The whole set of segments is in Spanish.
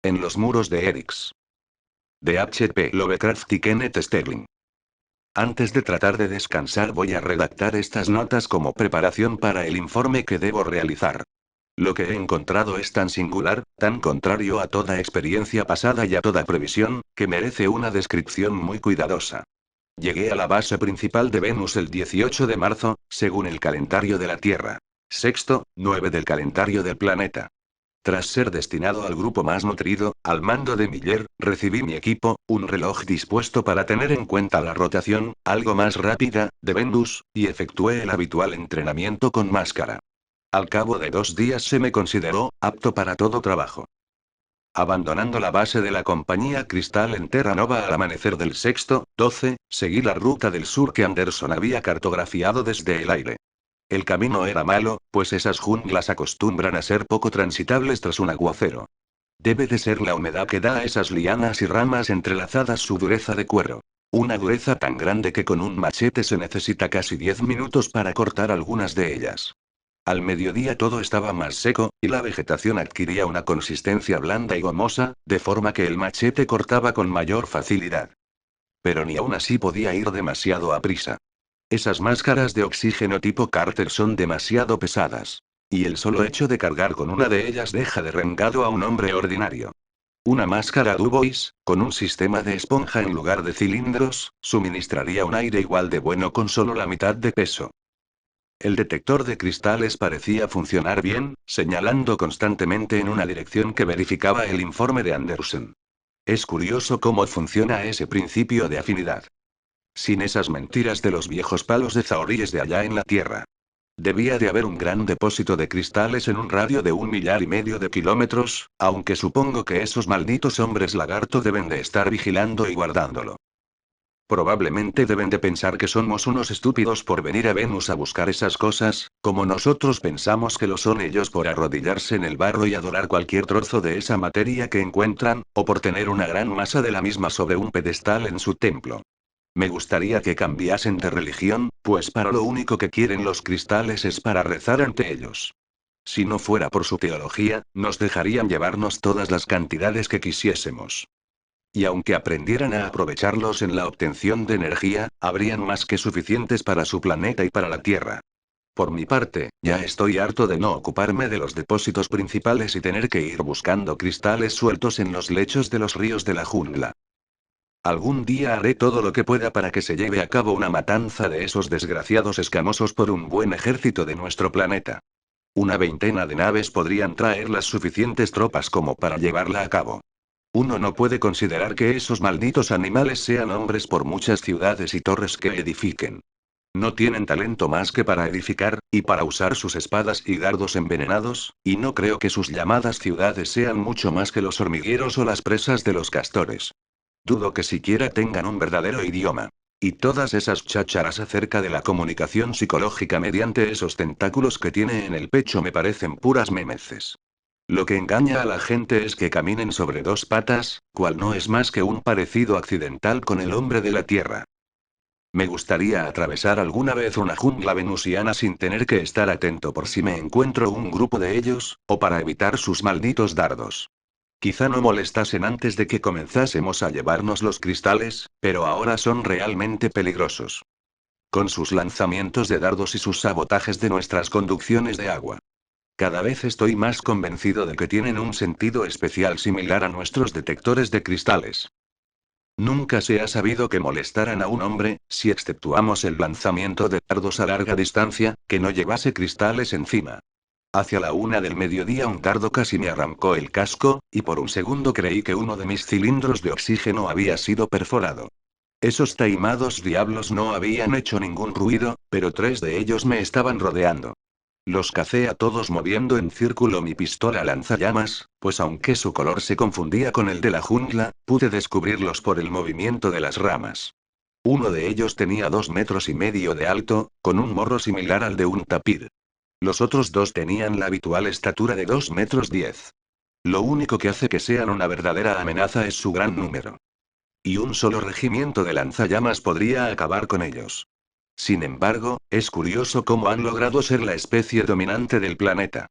En los muros de Erix. De H.P. Lovecraft y Kenneth Sterling. Antes de tratar de descansar voy a redactar estas notas como preparación para el informe que debo realizar. Lo que he encontrado es tan singular, tan contrario a toda experiencia pasada y a toda previsión, que merece una descripción muy cuidadosa. Llegué a la base principal de Venus el 18 de marzo, según el calendario de la Tierra. Sexto, 9 del calendario del planeta. Tras ser destinado al grupo más nutrido, al mando de Miller, recibí mi equipo, un reloj dispuesto para tener en cuenta la rotación, algo más rápida, de Venus, y efectué el habitual entrenamiento con máscara. Al cabo de 2 días se me consideró apto para todo trabajo. Abandonando la base de la compañía Cristal en Terra Nova al amanecer del sexto, 12, seguí la ruta del sur que Anderson había cartografiado desde el aire. El camino era malo, pues esas junglas acostumbran a ser poco transitables tras un aguacero. Debe de ser la humedad que da a esas lianas y ramas entrelazadas su dureza de cuero. Una dureza tan grande que con un machete se necesita casi 10 minutos para cortar algunas de ellas. Al mediodía todo estaba más seco, y la vegetación adquiría una consistencia blanda y gomosa, de forma que el machete cortaba con mayor facilidad. Pero ni aún así podía ir demasiado a prisa. Esas máscaras de oxígeno tipo Carter son demasiado pesadas. Y el solo hecho de cargar con una de ellas deja derrengado a un hombre ordinario. Una máscara Dubois, con un sistema de esponja en lugar de cilindros, suministraría un aire igual de bueno con solo la mitad de peso. El detector de cristales parecía funcionar bien, señalando constantemente en una dirección que verificaba el informe de Anderson. Es curioso cómo funciona ese principio de afinidad. Sin esas mentiras de los viejos palos de zahoríes de allá en la Tierra. Debía de haber un gran depósito de cristales en un radio de 1,5 millar de kilómetros, aunque supongo que esos malditos hombres lagarto deben de estar vigilando y guardándolo. Probablemente deben de pensar que somos unos estúpidos por venir a Venus a buscar esas cosas, como nosotros pensamos que lo son ellos por arrodillarse en el barro y adorar cualquier trozo de esa materia que encuentran, o por tener una gran masa de la misma sobre un pedestal en su templo. Me gustaría que cambiasen de religión, pues para lo único que quieren los cristales es para rezar ante ellos. Si no fuera por su teología, nos dejarían llevarnos todas las cantidades que quisiésemos. Y aunque aprendieran a aprovecharlos en la obtención de energía, habrían más que suficientes para su planeta y para la Tierra. Por mi parte, ya estoy harto de no ocuparme de los depósitos principales y tener que ir buscando cristales sueltos en los lechos de los ríos de la jungla. Algún día haré todo lo que pueda para que se lleve a cabo una matanza de esos desgraciados escamosos por un buen ejército de nuestro planeta. Una veintena de naves podrían traer las suficientes tropas como para llevarla a cabo. Uno no puede considerar que esos malditos animales sean hombres por muchas ciudades y torres que edifiquen. No tienen talento más que para edificar, y para usar sus espadas y dardos envenenados, y no creo que sus llamadas ciudades sean mucho más que los hormigueros o las presas de los castores. Dudo que siquiera tengan un verdadero idioma. Y todas esas chácharas acerca de la comunicación psicológica mediante esos tentáculos que tiene en el pecho me parecen puras memeces. Lo que engaña a la gente es que caminen sobre dos patas, cual no es más que un parecido accidental con el hombre de la Tierra. Me gustaría atravesar alguna vez una jungla venusiana sin tener que estar atento por si me encuentro un grupo de ellos, o para evitar sus malditos dardos. Quizá no molestasen antes de que comenzásemos a llevarnos los cristales, pero ahora son realmente peligrosos. Con sus lanzamientos de dardos y sus sabotajes de nuestras conducciones de agua. Cada vez estoy más convencido de que tienen un sentido especial similar a nuestros detectores de cristales. Nunca se ha sabido que molestaran a un hombre, si exceptuamos el lanzamiento de dardos a larga distancia, que no llevase cristales encima. Hacia la 1 del mediodía un dardo casi me arrancó el casco, y por un segundo creí que uno de mis cilindros de oxígeno había sido perforado. Esos taimados diablos no habían hecho ningún ruido, pero 3 de ellos me estaban rodeando. Los cacé a todos moviendo en círculo mi pistola lanzallamas, pues aunque su color se confundía con el de la jungla, pude descubrirlos por el movimiento de las ramas. Uno de ellos tenía 2,5 metros de alto, con un morro similar al de un tapir. Los otros dos tenían la habitual estatura de 2,10 metros. Lo único que hace que sean una verdadera amenaza es su gran número. Y un solo regimiento de lanzallamas podría acabar con ellos. Sin embargo, es curioso cómo han logrado ser la especie dominante del planeta.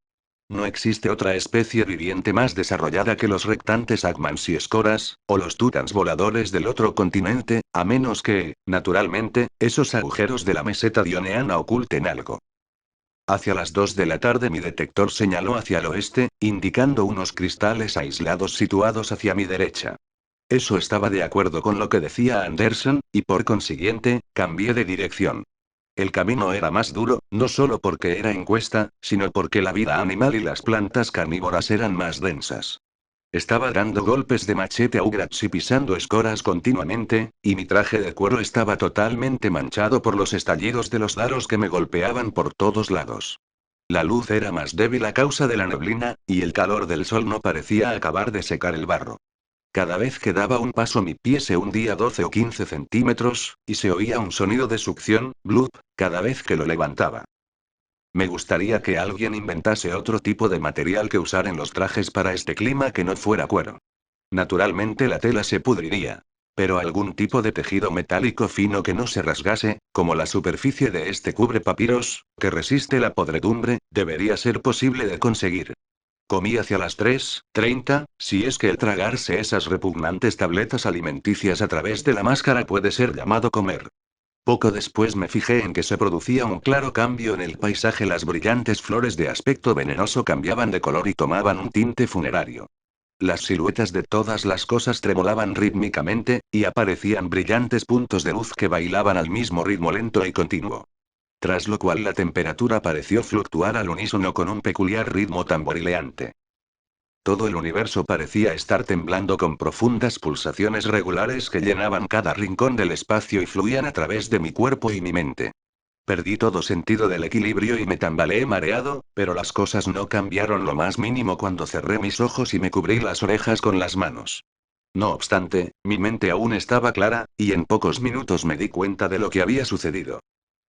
No existe otra especie viviente más desarrollada que los rectantes Agmans y escoras, o los tutans voladores del otro continente, a menos que, naturalmente, esos agujeros de la meseta dioneana oculten algo. Hacia las 2 de la tarde mi detector señaló hacia el oeste, indicando unos cristales aislados situados hacia mi derecha. Eso estaba de acuerdo con lo que decía Anderson, y por consiguiente, cambié de dirección. El camino era más duro, no solo porque era en cuesta, sino porque la vida animal y las plantas carnívoras eran más densas. Estaba dando golpes de machete a Ugrats y pisando escoras continuamente, y mi traje de cuero estaba totalmente manchado por los estallidos de los daros que me golpeaban por todos lados. La luz era más débil a causa de la neblina, y el calor del sol no parecía acabar de secar el barro. Cada vez que daba un paso mi pie se hundía 12 o 15 centímetros, y se oía un sonido de succión, bloop, cada vez que lo levantaba. Me gustaría que alguien inventase otro tipo de material que usar en los trajes para este clima que no fuera cuero. Naturalmente la tela se pudriría. Pero algún tipo de tejido metálico fino que no se rasgase, como la superficie de este cubre papiros, que resiste la podredumbre, debería ser posible de conseguir. Comí hacia las 3:30, si es que el tragarse esas repugnantes tabletas alimenticias a través de la máscara puede ser llamado comer. Poco después me fijé en que se producía un claro cambio en el paisaje. Las brillantes flores de aspecto venenoso cambiaban de color y tomaban un tinte funerario. Las siluetas de todas las cosas tremolaban rítmicamente, y aparecían brillantes puntos de luz que bailaban al mismo ritmo lento y continuo. Tras lo cual la temperatura pareció fluctuar al unísono con un peculiar ritmo tamborileante. Todo el universo parecía estar temblando con profundas pulsaciones regulares que llenaban cada rincón del espacio y fluían a través de mi cuerpo y mi mente. Perdí todo sentido del equilibrio y me tambaleé mareado, pero las cosas no cambiaron lo más mínimo cuando cerré mis ojos y me cubrí las orejas con las manos. No obstante, mi mente aún estaba clara, y en pocos minutos me di cuenta de lo que había sucedido.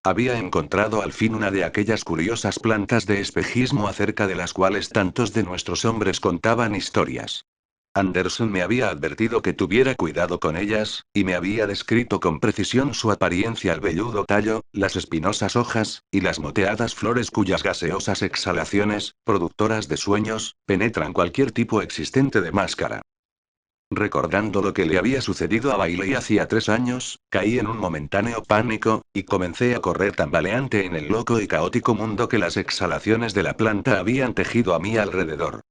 Había encontrado al fin una de aquellas curiosas plantas de espejismo acerca de las cuales tantos de nuestros hombres contaban historias. Anderson me había advertido que tuviera cuidado con ellas, y me había descrito con precisión su apariencia: el velludo tallo, las espinosas hojas, y las moteadas flores cuyas gaseosas exhalaciones, productoras de sueños, penetran cualquier tipo existente de máscara. Recordando lo que le había sucedido a Bailey hacía 3 años, caí en un momentáneo pánico, y comencé a correr tambaleante en el loco y caótico mundo que las exhalaciones de la planta habían tejido a mi alrededor.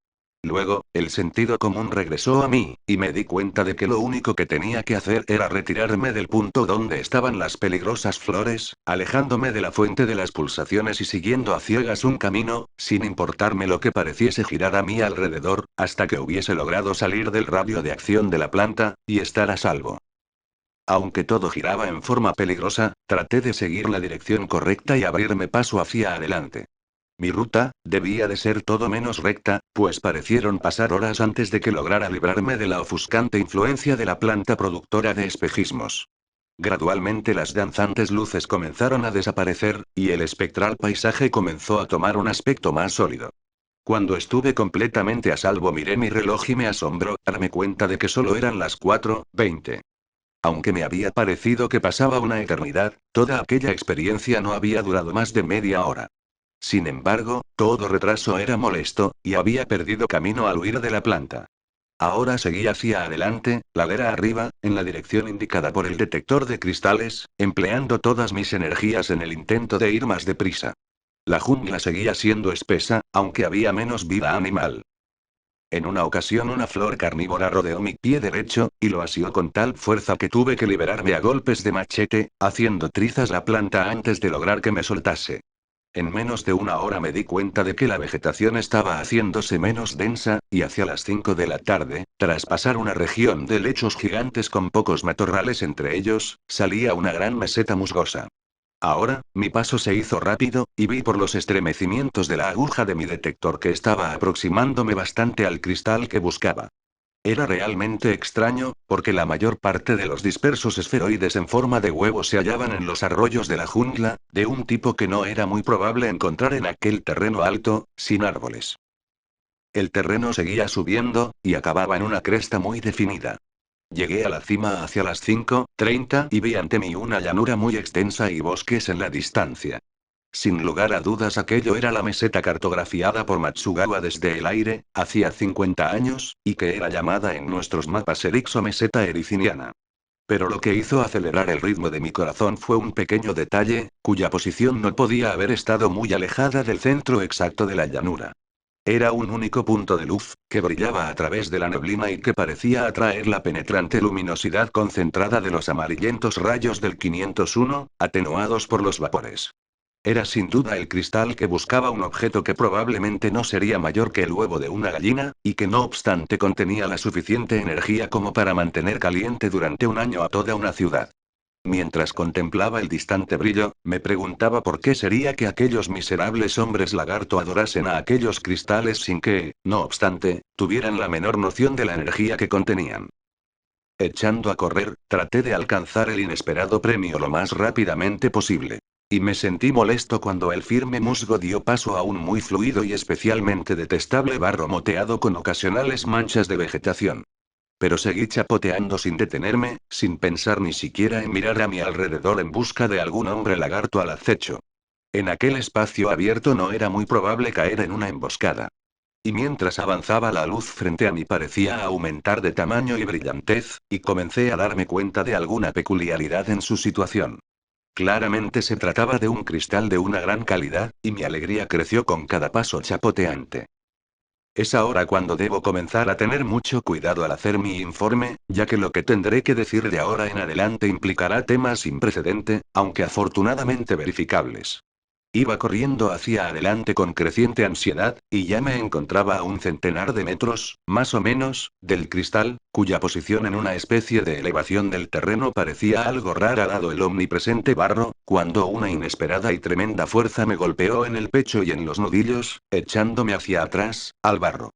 Luego, el sentido común regresó a mí, y me di cuenta de que lo único que tenía que hacer era retirarme del punto donde estaban las peligrosas flores, alejándome de la fuente de las pulsaciones y siguiendo a ciegas un camino, sin importarme lo que pareciese girar a mi alrededor, hasta que hubiese logrado salir del radio de acción de la planta, y estar a salvo. Aunque todo giraba en forma peligrosa, traté de seguir la dirección correcta y abrirme paso hacia adelante. Mi ruta debía de ser todo menos recta, pues parecieron pasar horas antes de que lograra librarme de la ofuscante influencia de la planta productora de espejismos. Gradualmente las danzantes luces comenzaron a desaparecer, y el espectral paisaje comenzó a tomar un aspecto más sólido. Cuando estuve completamente a salvo miré mi reloj y me asombró darme cuenta de que solo eran las 4:20. Aunque me había parecido que pasaba una eternidad, toda aquella experiencia no había durado más de media hora. Sin embargo, todo retraso era molesto, y había perdido camino al huir de la planta. Ahora seguí hacia adelante, ladera arriba, en la dirección indicada por el detector de cristales, empleando todas mis energías en el intento de ir más deprisa. La jungla seguía siendo espesa, aunque había menos vida animal. En una ocasión una flor carnívora rodeó mi pie derecho, y lo asió con tal fuerza que tuve que liberarme a golpes de machete, haciendo trizas la planta antes de lograr que me soltase. En menos de una hora me di cuenta de que la vegetación estaba haciéndose menos densa, y hacia las 5 de la tarde, tras pasar una región de lechos gigantes con pocos matorrales entre ellos, salía una gran meseta musgosa. Ahora, mi paso se hizo rápido, y vi por los estremecimientos de la aguja de mi detector que estaba aproximándome bastante al cristal que buscaba. Era realmente extraño, porque la mayor parte de los dispersos esferoides en forma de huevo se hallaban en los arroyos de la jungla, de un tipo que no era muy probable encontrar en aquel terreno alto, sin árboles. El terreno seguía subiendo, y acababa en una cresta muy definida. Llegué a la cima hacia las 5:30 y vi ante mí una llanura muy extensa y bosques en la distancia. Sin lugar a dudas aquello era la meseta cartografiada por Matsugawa desde el aire, hacía 50 años, y que era llamada en nuestros mapas Erixo meseta ericiniana. Pero lo que hizo acelerar el ritmo de mi corazón fue un pequeño detalle, cuya posición no podía haber estado muy alejada del centro exacto de la llanura. Era un único punto de luz, que brillaba a través de la neblina y que parecía atraer la penetrante luminosidad concentrada de los amarillentos rayos del 501, atenuados por los vapores. Era sin duda el cristal que buscaba un objeto que probablemente no sería mayor que el huevo de una gallina, y que no obstante contenía la suficiente energía como para mantener caliente durante un año a toda una ciudad. Mientras contemplaba el distante brillo, me preguntaba por qué sería que aquellos miserables hombres lagarto adorasen a aquellos cristales sin que, no obstante, tuvieran la menor noción de la energía que contenían. Echando a correr, traté de alcanzar el inesperado premio lo más rápidamente posible. Y me sentí molesto cuando el firme musgo dio paso a un muy fluido y especialmente detestable barro moteado con ocasionales manchas de vegetación. Pero seguí chapoteando sin detenerme, sin pensar ni siquiera en mirar a mi alrededor en busca de algún hombre lagarto al acecho. En aquel espacio abierto no era muy probable caer en una emboscada. Y mientras avanzaba la luz frente a mí parecía aumentar de tamaño y brillantez, y comencé a darme cuenta de alguna peculiaridad en su situación. Claramente se trataba de un cristal de una gran calidad, y mi alegría creció con cada paso chapoteante. Es ahora cuando debo comenzar a tener mucho cuidado al hacer mi informe, ya que lo que tendré que decir de ahora en adelante implicará temas sin precedente, aunque afortunadamente verificables. Iba corriendo hacia adelante con creciente ansiedad, y ya me encontraba a un centenar de metros, más o menos, del cristal, cuya posición en una especie de elevación del terreno parecía algo rara dado el omnipresente barro, cuando una inesperada y tremenda fuerza me golpeó en el pecho y en los nudillos, echándome hacia atrás, al barro.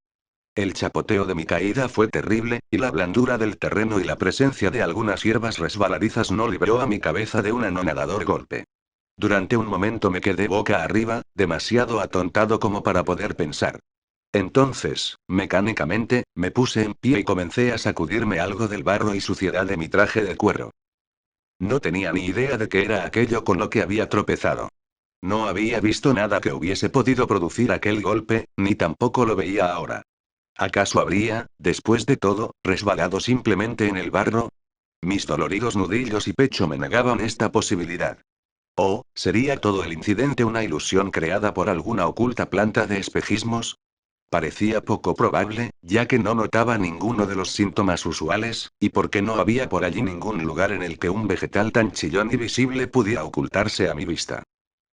El chapoteo de mi caída fue terrible, y la blandura del terreno y la presencia de algunas hierbas resbaladizas no libró a mi cabeza de un anonadador golpe. Durante un momento me quedé boca arriba, demasiado atontado como para poder pensar. Entonces, mecánicamente, me puse en pie y comencé a sacudirme algo del barro y suciedad de mi traje de cuero. No tenía ni idea de qué era aquello con lo que había tropezado. No había visto nada que hubiese podido producir aquel golpe, ni tampoco lo veía ahora. ¿Acaso habría, después de todo, resbalado simplemente en el barro? Mis doloridos nudillos y pecho me negaban esta posibilidad. ¿O, sería todo el incidente una ilusión creada por alguna oculta planta de espejismos? Parecía poco probable, ya que no notaba ninguno de los síntomas usuales, y porque no había por allí ningún lugar en el que un vegetal tan chillón y visible pudiera ocultarse a mi vista.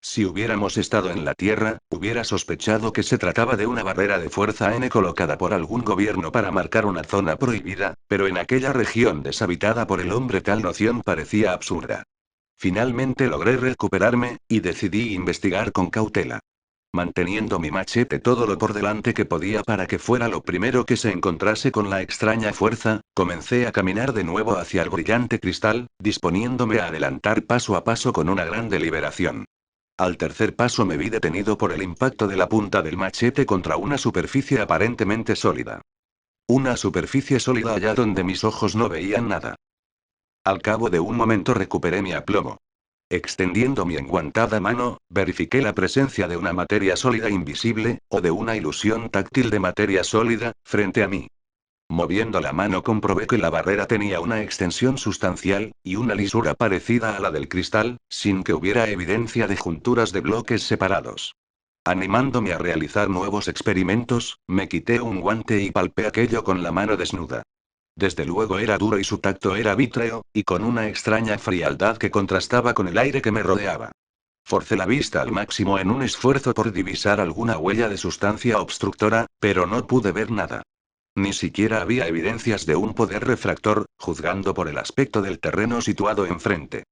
Si hubiéramos estado en la Tierra, hubiera sospechado que se trataba de una barrera de fuerza N colocada por algún gobierno para marcar una zona prohibida, pero en aquella región deshabitada por el hombre tal noción parecía absurda. Finalmente logré recuperarme, y decidí investigar con cautela. Manteniendo mi machete todo lo por delante que podía para que fuera lo primero que se encontrase con la extraña fuerza, comencé a caminar de nuevo hacia el brillante cristal, disponiéndome a adelantar paso a paso con una gran deliberación. Al tercer paso me vi detenido por el impacto de la punta del machete contra una superficie aparentemente sólida. Una superficie sólida allá donde mis ojos no veían nada. Al cabo de un momento recuperé mi aplomo. Extendiendo mi enguantada mano, verifiqué la presencia de una materia sólida invisible, o de una ilusión táctil de materia sólida, frente a mí. Moviendo la mano comprobé que la barrera tenía una extensión sustancial, y una lisura parecida a la del cristal, sin que hubiera evidencia de junturas de bloques separados. Animándome a realizar nuevos experimentos, me quité un guante y palpé aquello con la mano desnuda. Desde luego era duro y su tacto era vítreo, y con una extraña frialdad que contrastaba con el aire que me rodeaba. Forcé la vista al máximo en un esfuerzo por divisar alguna huella de sustancia obstructora, pero no pude ver nada. Ni siquiera había evidencias de un poder refractor, juzgando por el aspecto del terreno situado enfrente.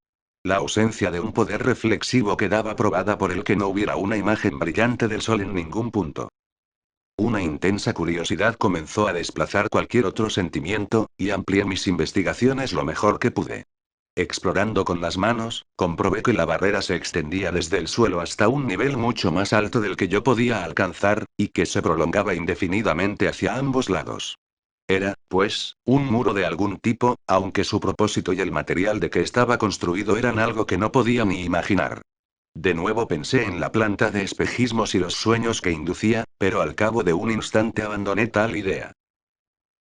La ausencia de un poder reflexivo quedaba probada por el que no hubiera una imagen brillante del sol en ningún punto. Una intensa curiosidad comenzó a desplazar cualquier otro sentimiento, y amplié mis investigaciones lo mejor que pude. Explorando con las manos, comprobé que la barrera se extendía desde el suelo hasta un nivel mucho más alto del que yo podía alcanzar, y que se prolongaba indefinidamente hacia ambos lados. Era, pues, un muro de algún tipo, aunque su propósito y el material de que estaba construido eran algo que no podía ni imaginar. De nuevo pensé en la planta de espejismos y los sueños que inducía, pero al cabo de un instante abandoné tal idea.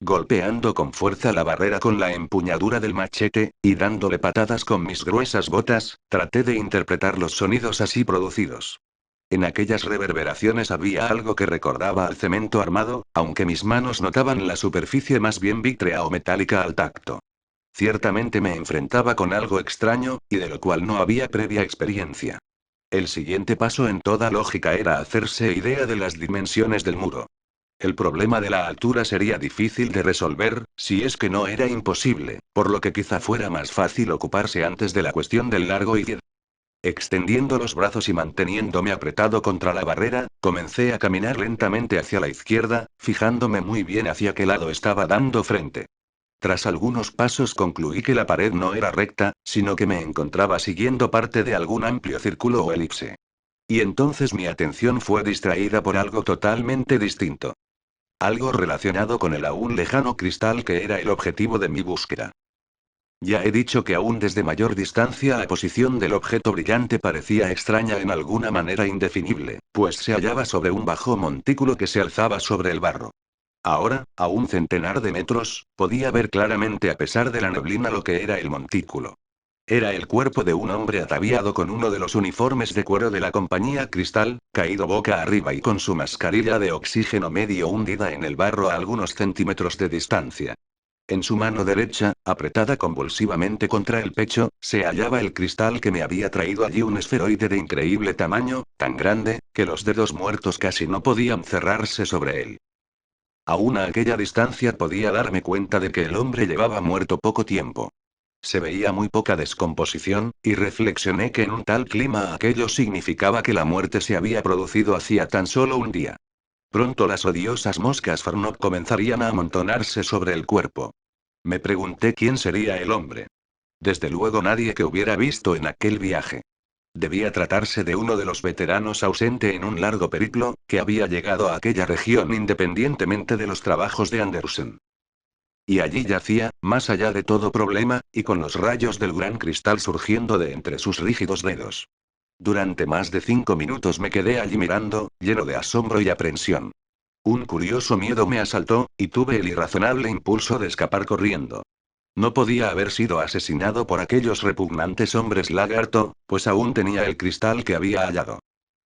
Golpeando con fuerza la barrera con la empuñadura del machete, y dándole patadas con mis gruesas botas, traté de interpretar los sonidos así producidos. En aquellas reverberaciones había algo que recordaba al cemento armado, aunque mis manos notaban la superficie más bien vítrea o metálica al tacto. Ciertamente me enfrentaba con algo extraño, y de lo cual no había previa experiencia. El siguiente paso en toda lógica era hacerse idea de las dimensiones del muro. El problema de la altura sería difícil de resolver, si es que no era imposible, por lo que quizá fuera más fácil ocuparse antes de la cuestión del largo y extendiendo los brazos y manteniéndome apretado contra la barrera, comencé a caminar lentamente hacia la izquierda, fijándome muy bien hacia qué lado estaba dando frente. Tras algunos pasos concluí que la pared no era recta, sino que me encontraba siguiendo parte de algún amplio círculo o elipse. Y entonces mi atención fue distraída por algo totalmente distinto. Algo relacionado con el aún lejano cristal que era el objetivo de mi búsqueda. Ya he dicho que aún desde mayor distancia la posición del objeto brillante parecía extraña en alguna manera indefinible, pues se hallaba sobre un bajo montículo que se alzaba sobre el barro. Ahora, a un centenar de metros, podía ver claramente a pesar de la neblina lo que era el montículo. Era el cuerpo de un hombre ataviado con uno de los uniformes de cuero de la compañía Cristal, caído boca arriba y con su mascarilla de oxígeno medio hundida en el barro a algunos centímetros de distancia. En su mano derecha, apretada convulsivamente contra el pecho, se hallaba el cristal que me había traído allí, un esferoide de increíble tamaño, tan grande, que los dedos muertos casi no podían cerrarse sobre él. Aún a aquella distancia podía darme cuenta de que el hombre llevaba muerto poco tiempo. Se veía muy poca descomposición, y reflexioné que en un tal clima aquello significaba que la muerte se había producido hacía tan solo un día. Pronto las odiosas moscas Farnock comenzarían a amontonarse sobre el cuerpo. Me pregunté quién sería el hombre. Desde luego nadie que hubiera visto en aquel viaje. Debía tratarse de uno de los veteranos ausente en un largo periplo, que había llegado a aquella región independientemente de los trabajos de Andersen. Y allí yacía, más allá de todo problema, y con los rayos del gran cristal surgiendo de entre sus rígidos dedos. Durante más de 5 minutos me quedé allí mirando, lleno de asombro y aprensión. Un curioso miedo me asaltó, y tuve el irrazonable impulso de escapar corriendo. No podía haber sido asesinado por aquellos repugnantes hombres lagarto, pues aún tenía el cristal que había hallado.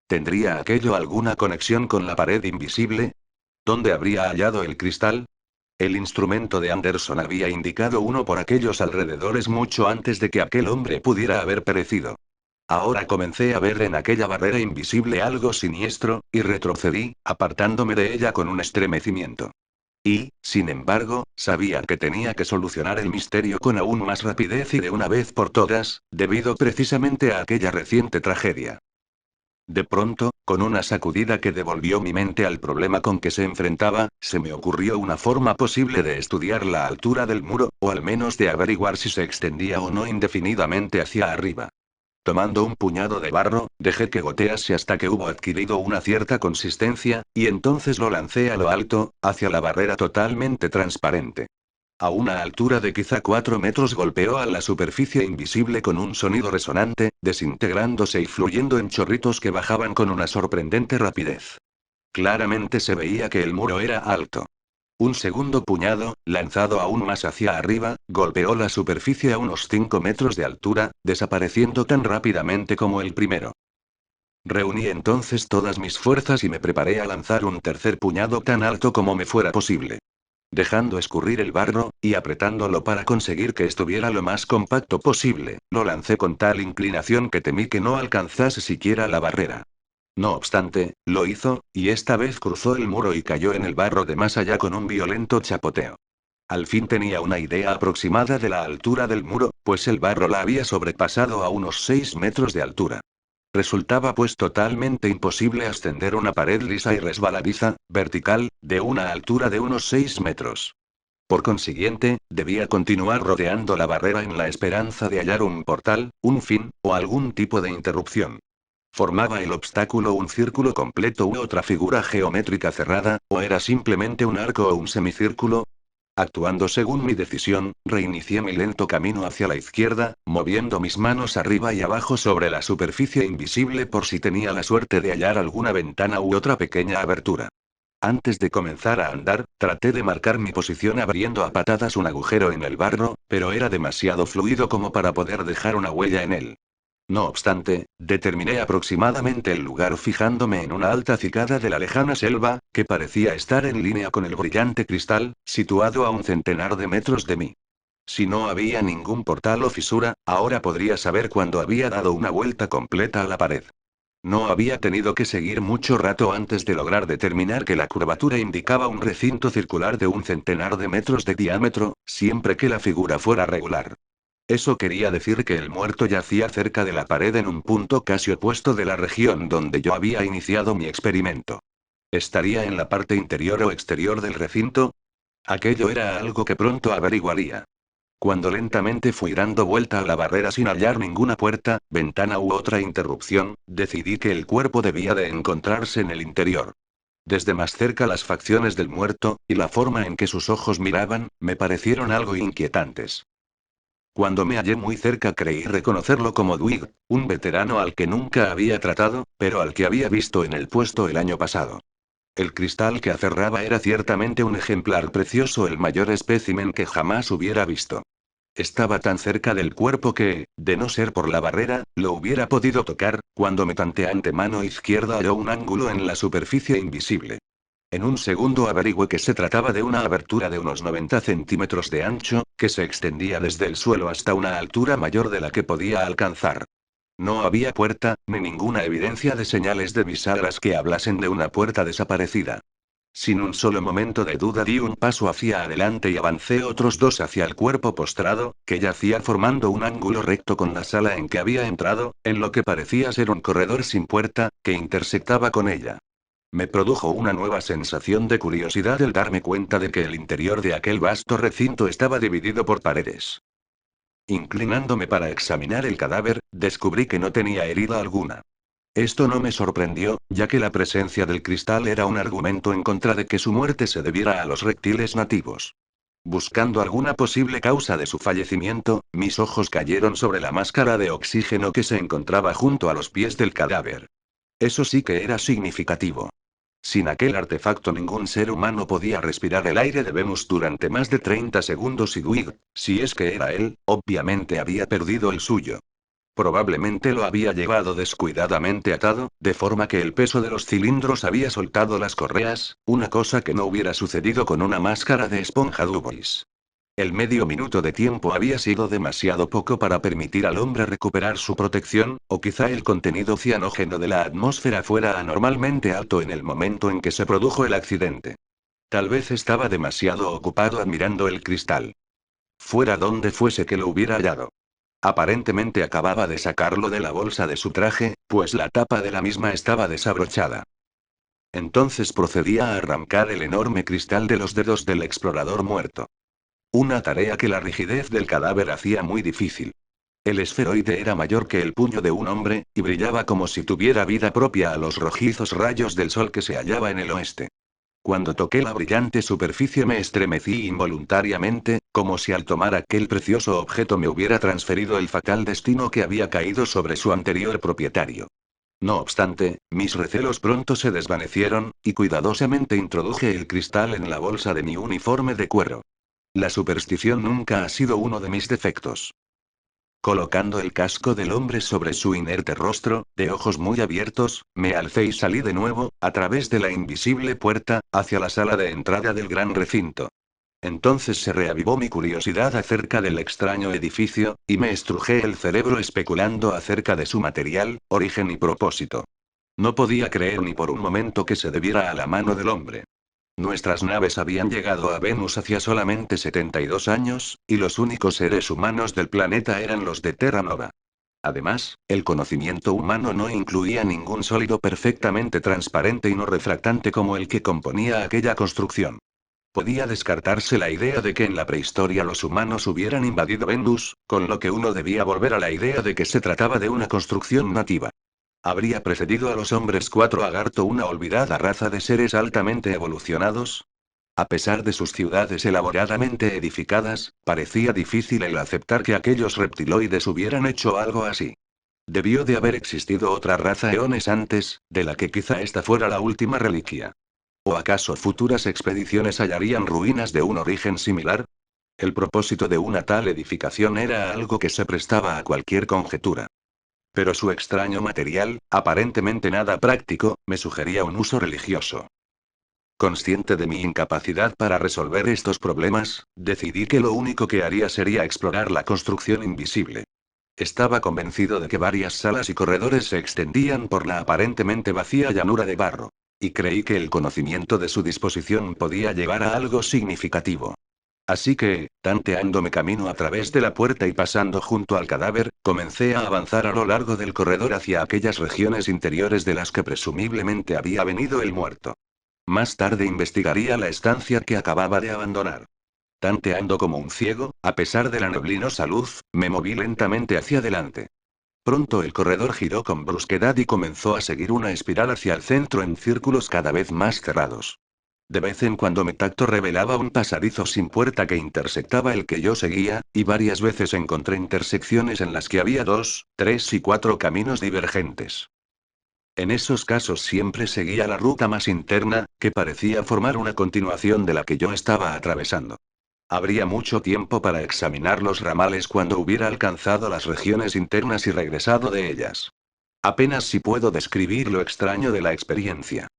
¿Tendría aquello alguna conexión con la pared invisible? ¿Dónde habría hallado el cristal? El instrumento de Anderson había indicado uno por aquellos alrededores mucho antes de que aquel hombre pudiera haber perecido. Ahora comencé a ver en aquella barrera invisible algo siniestro, y retrocedí, apartándome de ella con un estremecimiento. Y, sin embargo, sabía que tenía que solucionar el misterio con aún más rapidez y de una vez por todas, debido precisamente a aquella reciente tragedia. De pronto, con una sacudida que devolvió mi mente al problema con que se enfrentaba, se me ocurrió una forma posible de estudiar la altura del muro, o al menos de averiguar si se extendía o no indefinidamente hacia arriba. Tomando un puñado de barro, dejé que gotease hasta que hubo adquirido una cierta consistencia, y entonces lo lancé a lo alto, hacia la barrera totalmente transparente. A una altura de quizá 4 metros golpeó a la superficie invisible con un sonido resonante, desintegrándose y fluyendo en chorritos que bajaban con una sorprendente rapidez. Claramente se veía que el muro era alto. Un segundo puñado, lanzado aún más hacia arriba, golpeó la superficie a unos 5 metros de altura, desapareciendo tan rápidamente como el primero. Reuní entonces todas mis fuerzas y me preparé a lanzar un tercer puñado tan alto como me fuera posible. Dejando escurrir el barro, y apretándolo para conseguir que estuviera lo más compacto posible, lo lancé con tal inclinación que temí que no alcanzase siquiera la barrera. No obstante, lo hizo, y esta vez cruzó el muro y cayó en el barro de más allá con un violento chapoteo. Al fin tenía una idea aproximada de la altura del muro, pues el barro la había sobrepasado a unos 6 metros de altura. Resultaba pues totalmente imposible ascender una pared lisa y resbaladiza, vertical, de una altura de unos 6 metros. Por consiguiente, debía continuar rodeando la barrera en la esperanza de hallar un portal, un fin, o algún tipo de interrupción. ¿Formaba el obstáculo un círculo completo u otra figura geométrica cerrada, o era simplemente un arco o un semicírculo? Actuando según mi decisión, reinicié mi lento camino hacia la izquierda, moviendo mis manos arriba y abajo sobre la superficie invisible por si tenía la suerte de hallar alguna ventana u otra pequeña abertura. Antes de comenzar a andar, traté de marcar mi posición abriendo a patadas un agujero en el barro, pero era demasiado fluido como para poder dejar una huella en él. No obstante, determiné aproximadamente el lugar fijándome en una alta cicada de la lejana selva, que parecía estar en línea con el brillante cristal, situado a un centenar de metros de mí. Si no había ningún portal o fisura, ahora podría saber cuándo había dado una vuelta completa a la pared. No había tenido que seguir mucho rato antes de lograr determinar que la curvatura indicaba un recinto circular de un centenar de metros de diámetro, siempre que la figura fuera regular. Eso quería decir que el muerto yacía cerca de la pared en un punto casi opuesto de la región donde yo había iniciado mi experimento. ¿Estaría en la parte interior o exterior del recinto? Aquello era algo que pronto averiguaría. Cuando lentamente fui dando vuelta a la barrera sin hallar ninguna puerta, ventana u otra interrupción, decidí que el cuerpo debía de encontrarse en el interior. Desde más cerca las facciones del muerto, y la forma en que sus ojos miraban, me parecieron algo inquietantes. Cuando me hallé muy cerca creí reconocerlo como Dwight, un veterano al que nunca había tratado, pero al que había visto en el puesto el año pasado. El cristal que aferraba era ciertamente un ejemplar precioso, el mayor espécimen que jamás hubiera visto. Estaba tan cerca del cuerpo que, de no ser por la barrera, lo hubiera podido tocar, cuando me tanteé ante mano izquierda halló un ángulo en la superficie invisible. En un segundo averigüé que se trataba de una abertura de unos 90 centímetros de ancho, que se extendía desde el suelo hasta una altura mayor de la que podía alcanzar. No había puerta, ni ninguna evidencia de señales de bisagras que hablasen de una puerta desaparecida. Sin un solo momento de duda di un paso hacia adelante y avancé otros dos hacia el cuerpo postrado, que yacía formando un ángulo recto con la sala en que había entrado, en lo que parecía ser un corredor sin puerta, que intersectaba con ella. Me produjo una nueva sensación de curiosidad el darme cuenta de que el interior de aquel vasto recinto estaba dividido por paredes. Inclinándome para examinar el cadáver, descubrí que no tenía herida alguna. Esto no me sorprendió, ya que la presencia del cristal era un argumento en contra de que su muerte se debiera a los reptiles nativos. Buscando alguna posible causa de su fallecimiento, mis ojos cayeron sobre la máscara de oxígeno que se encontraba junto a los pies del cadáver. Eso sí que era significativo. Sin aquel artefacto ningún ser humano podía respirar el aire de Venus durante más de 30 segundos y Dwight, si es que era él, obviamente había perdido el suyo. Probablemente lo había llevado descuidadamente atado, de forma que el peso de los cilindros había soltado las correas, una cosa que no hubiera sucedido con una máscara de esponja Dubois. El medio minuto de tiempo había sido demasiado poco para permitir al hombre recuperar su protección, o quizá el contenido cianógeno de la atmósfera fuera anormalmente alto en el momento en que se produjo el accidente. Tal vez estaba demasiado ocupado admirando el cristal. Fuera donde fuese que lo hubiera hallado. Aparentemente acababa de sacarlo de la bolsa de su traje, pues la tapa de la misma estaba desabrochada. Entonces procedía a arrancar el enorme cristal de los dedos del explorador muerto. Una tarea que la rigidez del cadáver hacía muy difícil. El esferoide era mayor que el puño de un hombre, y brillaba como si tuviera vida propia a los rojizos rayos del sol que se hallaba en el oeste. Cuando toqué la brillante superficie me estremecí involuntariamente, como si al tomar aquel precioso objeto me hubiera transferido el fatal destino que había caído sobre su anterior propietario. No obstante, mis recelos pronto se desvanecieron, y cuidadosamente introduje el cristal en la bolsa de mi uniforme de cuero. La superstición nunca ha sido uno de mis defectos. Colocando el casco del hombre sobre su inerte rostro, de ojos muy abiertos, me alcé y salí de nuevo, a través de la invisible puerta, hacia la sala de entrada del gran recinto. Entonces se reavivó mi curiosidad acerca del extraño edificio, y me estrujé el cerebro especulando acerca de su material, origen y propósito. No podía creer ni por un momento que se debiera a la mano del hombre. Nuestras naves habían llegado a Venus hacía solamente 72 años, y los únicos seres humanos del planeta eran los de Terra Nova. Además, el conocimiento humano no incluía ningún sólido perfectamente transparente y no refractante como el que componía aquella construcción. Podía descartarse la idea de que en la prehistoria los humanos hubieran invadido Venus, con lo que uno debía volver a la idea de que se trataba de una construcción nativa. ¿Habría precedido a los hombres 4 Agartho una olvidada raza de seres altamente evolucionados? A pesar de sus ciudades elaboradamente edificadas, parecía difícil el aceptar que aquellos reptiloides hubieran hecho algo así. Debió de haber existido otra raza eones antes, de la que quizá esta fuera la última reliquia. ¿O acaso futuras expediciones hallarían ruinas de un origen similar? El propósito de una tal edificación era algo que se prestaba a cualquier conjetura. Pero su extraño material, aparentemente nada práctico, me sugería un uso religioso. Consciente de mi incapacidad para resolver estos problemas, decidí que lo único que haría sería explorar la construcción invisible. Estaba convencido de que varias salas y corredores se extendían por la aparentemente vacía llanura de barro. Y creí que el conocimiento de su disposición podía llevar a algo significativo. Así que, tanteándome camino a través de la puerta y pasando junto al cadáver, comencé a avanzar a lo largo del corredor hacia aquellas regiones interiores de las que presumiblemente había venido el muerto. Más tarde investigaría la estancia que acababa de abandonar. Tanteando como un ciego, a pesar de la neblinosa luz, me moví lentamente hacia adelante. Pronto el corredor giró con brusquedad y comenzó a seguir una espiral hacia el centro en círculos cada vez más cerrados. De vez en cuando mi tacto revelaba un pasadizo sin puerta que intersectaba el que yo seguía, y varias veces encontré intersecciones en las que había 2, 3 y 4 caminos divergentes. En esos casos siempre seguía la ruta más interna, que parecía formar una continuación de la que yo estaba atravesando. Habría mucho tiempo para examinar los ramales cuando hubiera alcanzado las regiones internas y regresado de ellas. Apenas si puedo describir lo extraño de la experiencia.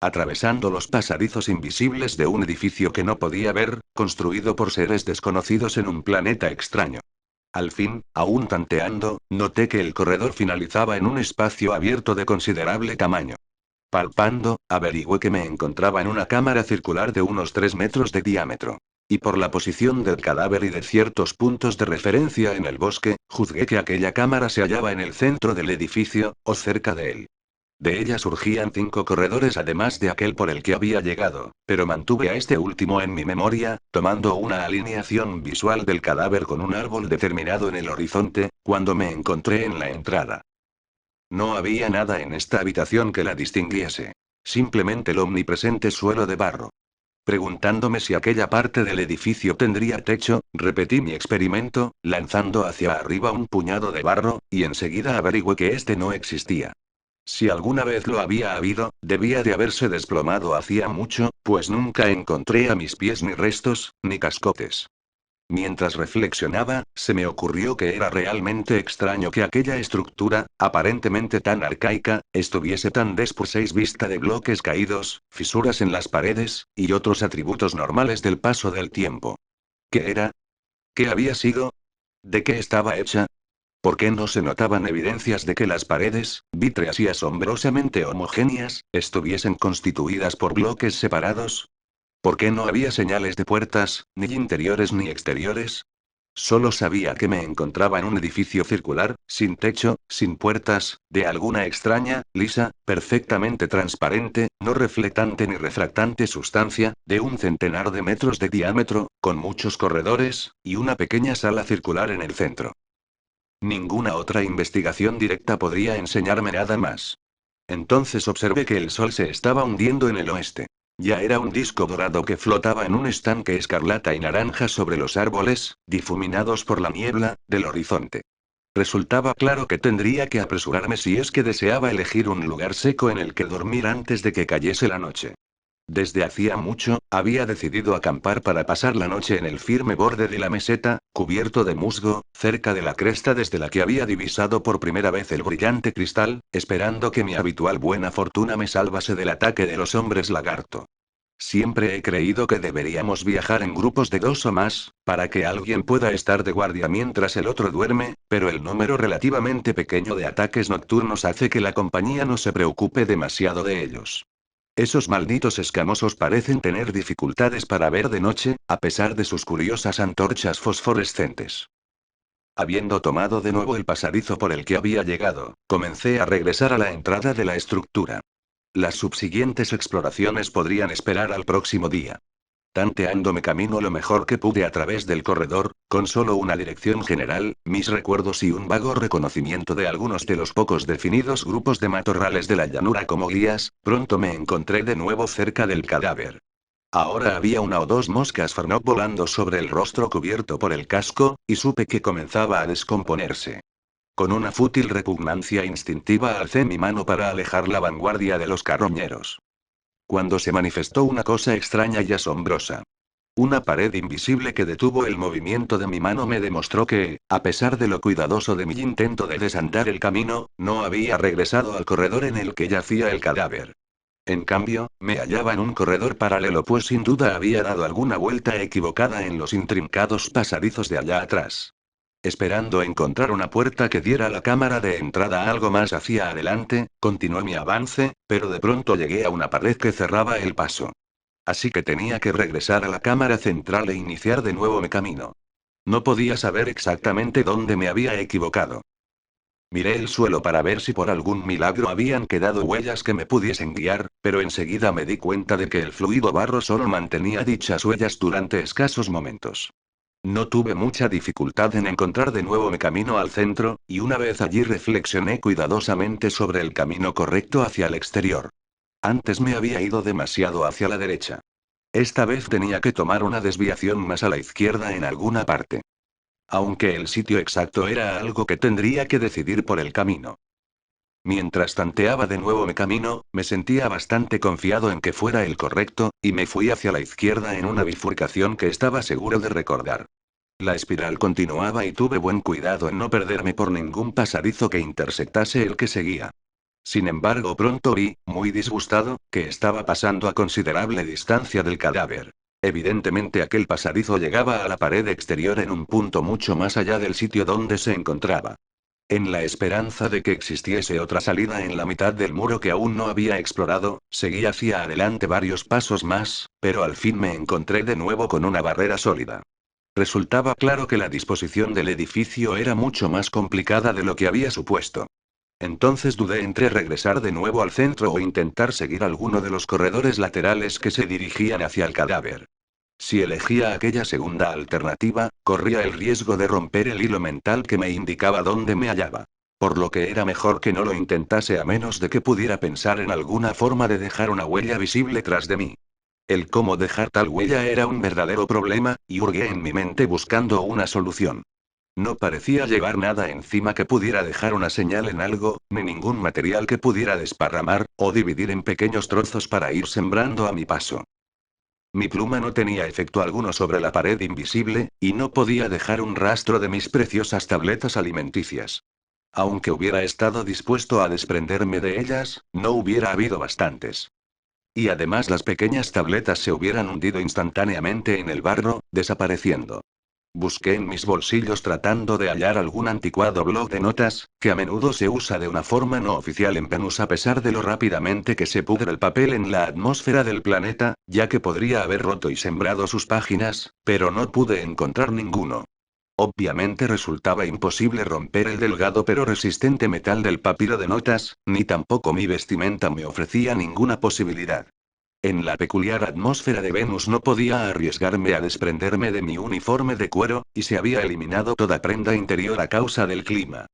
Atravesando los pasadizos invisibles de un edificio que no podía ver, construido por seres desconocidos en un planeta extraño. Al fin, aún tanteando, noté que el corredor finalizaba en un espacio abierto de considerable tamaño. Palpando, averigüé que me encontraba en una cámara circular de unos 3 metros de diámetro. Y por la posición del cadáver y de ciertos puntos de referencia en el bosque, juzgué que aquella cámara se hallaba en el centro del edificio, o cerca de él. De ella surgían 5 corredores además de aquel por el que había llegado, pero mantuve a este último en mi memoria, tomando una alineación visual del cadáver con un árbol determinado en el horizonte, cuando me encontré en la entrada. No había nada en esta habitación que la distinguiese. Simplemente el omnipresente suelo de barro. Preguntándome si aquella parte del edificio tendría techo, repetí mi experimento, lanzando hacia arriba un puñado de barro, y enseguida averigüé que este no existía. Si alguna vez lo había habido, debía de haberse desplomado hacía mucho, pues nunca encontré a mis pies ni restos, ni cascotes. Mientras reflexionaba, se me ocurrió que era realmente extraño que aquella estructura, aparentemente tan arcaica, estuviese tan desprovista de bloques caídos, fisuras en las paredes, y otros atributos normales del paso del tiempo. ¿Qué era? ¿Qué había sido? ¿De qué estaba hecha? ¿Por qué no se notaban evidencias de que las paredes, vítreas y asombrosamente homogéneas, estuviesen constituidas por bloques separados? ¿Por qué no había señales de puertas, ni interiores ni exteriores? Solo sabía que me encontraba en un edificio circular, sin techo, sin puertas, de alguna extraña, lisa, perfectamente transparente, no reflectante ni refractante sustancia, de un centenar de metros de diámetro, con muchos corredores, y una pequeña sala circular en el centro. Ninguna otra investigación directa podría enseñarme nada más. Entonces observé que el sol se estaba hundiendo en el oeste. Ya era un disco dorado que flotaba en un estanque escarlata y naranja sobre los árboles, difuminados por la niebla, del horizonte. Resultaba claro que tendría que apresurarme si es que deseaba elegir un lugar seco en el que dormir antes de que cayese la noche. Desde hacía mucho, había decidido acampar para pasar la noche en el firme borde de la meseta, cubierto de musgo, cerca de la cresta desde la que había divisado por primera vez el brillante cristal, esperando que mi habitual buena fortuna me salvase del ataque de los hombres lagarto. Siempre he creído que deberíamos viajar en grupos de 2 o más, para que alguien pueda estar de guardia mientras el otro duerme, pero el número relativamente pequeño de ataques nocturnos hace que la compañía no se preocupe demasiado de ellos. Esos malditos escamosos parecen tener dificultades para ver de noche, a pesar de sus curiosas antorchas fosforescentes. Habiendo tomado de nuevo el pasadizo por el que había llegado, comencé a regresar a la entrada de la estructura. Las subsiguientes exploraciones podrían esperar al próximo día. Tanteándome camino lo mejor que pude a través del corredor, con solo una dirección general, mis recuerdos y un vago reconocimiento de algunos de los pocos definidos grupos de matorrales de la llanura como guías, pronto me encontré de nuevo cerca del cadáver. Ahora había una o dos moscas Farnock volando sobre el rostro cubierto por el casco, y supe que comenzaba a descomponerse. Con una fútil repugnancia instintiva alcé mi mano para alejar la vanguardia de los carroñeros. Cuando se manifestó una cosa extraña y asombrosa. Una pared invisible que detuvo el movimiento de mi mano me demostró que, a pesar de lo cuidadoso de mi intento de desandar el camino, no había regresado al corredor en el que yacía el cadáver. En cambio, me hallaba en un corredor paralelo, pues sin duda había dado alguna vuelta equivocada en los intrincados pasadizos de allá atrás. Esperando encontrar una puerta que diera a la cámara de entrada algo más hacia adelante, continué mi avance, pero de pronto llegué a una pared que cerraba el paso. Así que tenía que regresar a la cámara central e iniciar de nuevo mi camino. No podía saber exactamente dónde me había equivocado. Miré el suelo para ver si por algún milagro habían quedado huellas que me pudiesen guiar, pero enseguida me di cuenta de que el fluido barro solo mantenía dichas huellas durante escasos momentos. No tuve mucha dificultad en encontrar de nuevo mi camino al centro, y una vez allí reflexioné cuidadosamente sobre el camino correcto hacia el exterior. Antes me había ido demasiado hacia la derecha. Esta vez tenía que tomar una desviación más a la izquierda en alguna parte. Aunque el sitio exacto era algo que tendría que decidir por el camino. Mientras tanteaba de nuevo mi camino, me sentía bastante confiado en que fuera el correcto, y me fui hacia la izquierda en una bifurcación que estaba seguro de recordar. La espiral continuaba y tuve buen cuidado en no perderme por ningún pasadizo que intersectase el que seguía. Sin embargo, pronto vi, muy disgustado, que estaba pasando a considerable distancia del cadáver. Evidentemente aquel pasadizo llegaba a la pared exterior en un punto mucho más allá del sitio donde se encontraba. En la esperanza de que existiese otra salida en la mitad del muro que aún no había explorado, seguí hacia adelante varios pasos más, pero al fin me encontré de nuevo con una barrera sólida. Resultaba claro que la disposición del edificio era mucho más complicada de lo que había supuesto. Entonces dudé entre regresar de nuevo al centro o intentar seguir alguno de los corredores laterales que se dirigían hacia el cadáver. Si elegía aquella segunda alternativa, corría el riesgo de romper el hilo mental que me indicaba dónde me hallaba. Por lo que era mejor que no lo intentase a menos de que pudiera pensar en alguna forma de dejar una huella visible tras de mí. El cómo dejar tal huella era un verdadero problema, y hurgué en mi mente buscando una solución. No parecía llevar nada encima que pudiera dejar una señal en algo, ni ningún material que pudiera desparramar, o dividir en pequeños trozos para ir sembrando a mi paso. Mi pluma no tenía efecto alguno sobre la pared invisible, y no podía dejar un rastro de mis preciosas tabletas alimenticias. Aunque hubiera estado dispuesto a desprenderme de ellas, no hubiera habido bastantes. Y además las pequeñas tabletas se hubieran hundido instantáneamente en el barro, desapareciendo. Busqué en mis bolsillos tratando de hallar algún anticuado blog de notas, que a menudo se usa de una forma no oficial en Venus a pesar de lo rápidamente que se pudre el papel en la atmósfera del planeta, ya que podría haber roto y sembrado sus páginas, pero no pude encontrar ninguno. Obviamente resultaba imposible romper el delgado pero resistente metal del papiro de notas, ni tampoco mi vestimenta me ofrecía ninguna posibilidad. En la peculiar atmósfera de Venus no podía arriesgarme a desprenderme de mi uniforme de cuero, y se había eliminado toda prenda interior a causa del clima.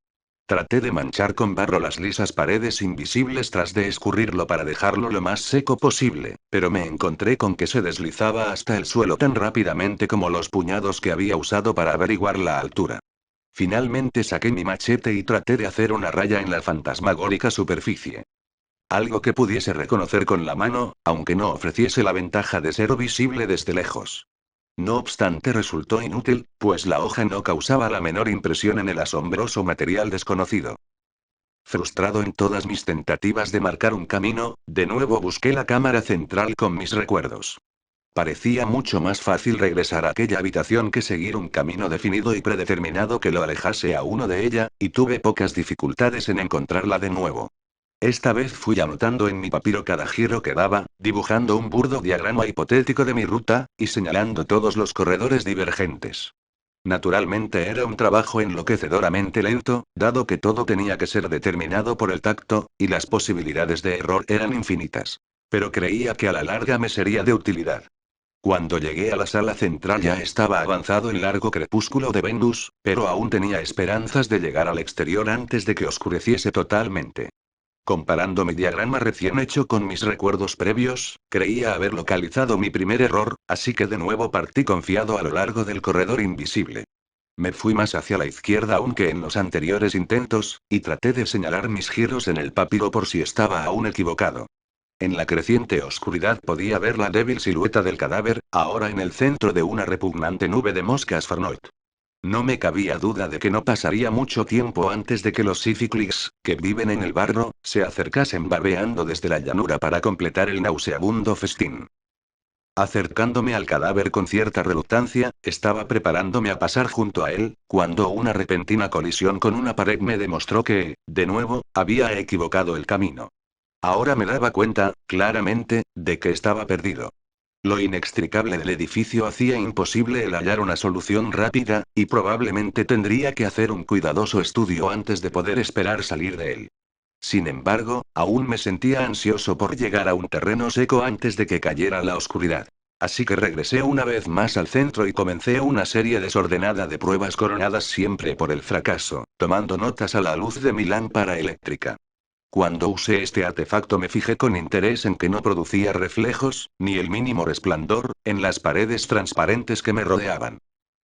Traté de manchar con barro las lisas paredes invisibles tras de escurrirlo para dejarlo lo más seco posible, pero me encontré con que se deslizaba hasta el suelo tan rápidamente como los puñados que había usado para averiguar la altura. Finalmente saqué mi machete y traté de hacer una raya en la fantasmagórica superficie. Algo que pudiese reconocer con la mano, aunque no ofreciese la ventaja de ser visible desde lejos. No obstante resultó inútil, pues la hoja no causaba la menor impresión en el asombroso material desconocido. Frustrado en todas mis tentativas de marcar un camino, de nuevo busqué la cámara central con mis recuerdos. Parecía mucho más fácil regresar a aquella habitación que seguir un camino definido y predeterminado que lo alejase a uno de ella, y tuve pocas dificultades en encontrarla de nuevo. Esta vez fui anotando en mi papiro cada giro que daba, dibujando un burdo diagrama hipotético de mi ruta, y señalando todos los corredores divergentes. Naturalmente era un trabajo enloquecedoramente lento, dado que todo tenía que ser determinado por el tacto, y las posibilidades de error eran infinitas. Pero creía que a la larga me sería de utilidad. Cuando llegué a la sala central ya estaba avanzado el largo crepúsculo de Venus, pero aún tenía esperanzas de llegar al exterior antes de que oscureciese totalmente. Comparando mi diagrama recién hecho con mis recuerdos previos, creía haber localizado mi primer error, así que de nuevo partí confiado a lo largo del corredor invisible. Me fui más hacia la izquierda aún que en los anteriores intentos, y traté de señalar mis giros en el papiro por si estaba aún equivocado. En la creciente oscuridad podía ver la débil silueta del cadáver, ahora en el centro de una repugnante nube de moscas Farnoit. No me cabía duda de que no pasaría mucho tiempo antes de que los Sifficlics, que viven en el barro, se acercasen babeando desde la llanura para completar el nauseabundo festín. Acercándome al cadáver con cierta reluctancia, estaba preparándome a pasar junto a él, cuando una repentina colisión con una pared me demostró que, de nuevo, había equivocado el camino. Ahora me daba cuenta, claramente, de que estaba perdido. Lo inextricable del edificio hacía imposible el hallar una solución rápida, y probablemente tendría que hacer un cuidadoso estudio antes de poder esperar salir de él. Sin embargo, aún me sentía ansioso por llegar a un terreno seco antes de que cayera la oscuridad. Así que regresé una vez más al centro y comencé una serie desordenada de pruebas coronadas siempre por el fracaso, tomando notas a la luz de mi lámpara eléctrica. Cuando usé este artefacto me fijé con interés en que no producía reflejos, ni el mínimo resplandor, en las paredes transparentes que me rodeaban.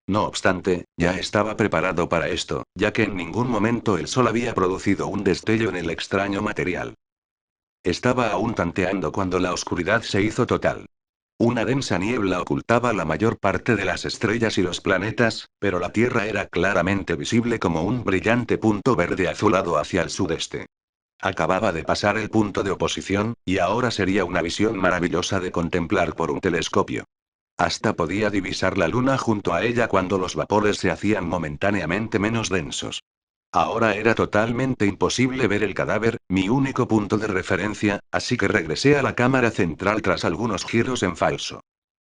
No obstante, ya estaba preparado para esto, ya que en ningún momento el sol había producido un destello en el extraño material. Estaba aún tanteando cuando la oscuridad se hizo total. Una densa niebla ocultaba la mayor parte de las estrellas y los planetas, pero la Tierra era claramente visible como un brillante punto verde azulado hacia el sudeste. Acababa de pasar el punto de oposición, y ahora sería una visión maravillosa de contemplar por un telescopio. Hasta podía divisar la luna junto a ella cuando los vapores se hacían momentáneamente menos densos. Ahora era totalmente imposible ver el cadáver, mi único punto de referencia, así que regresé a la cámara central tras algunos giros en falso.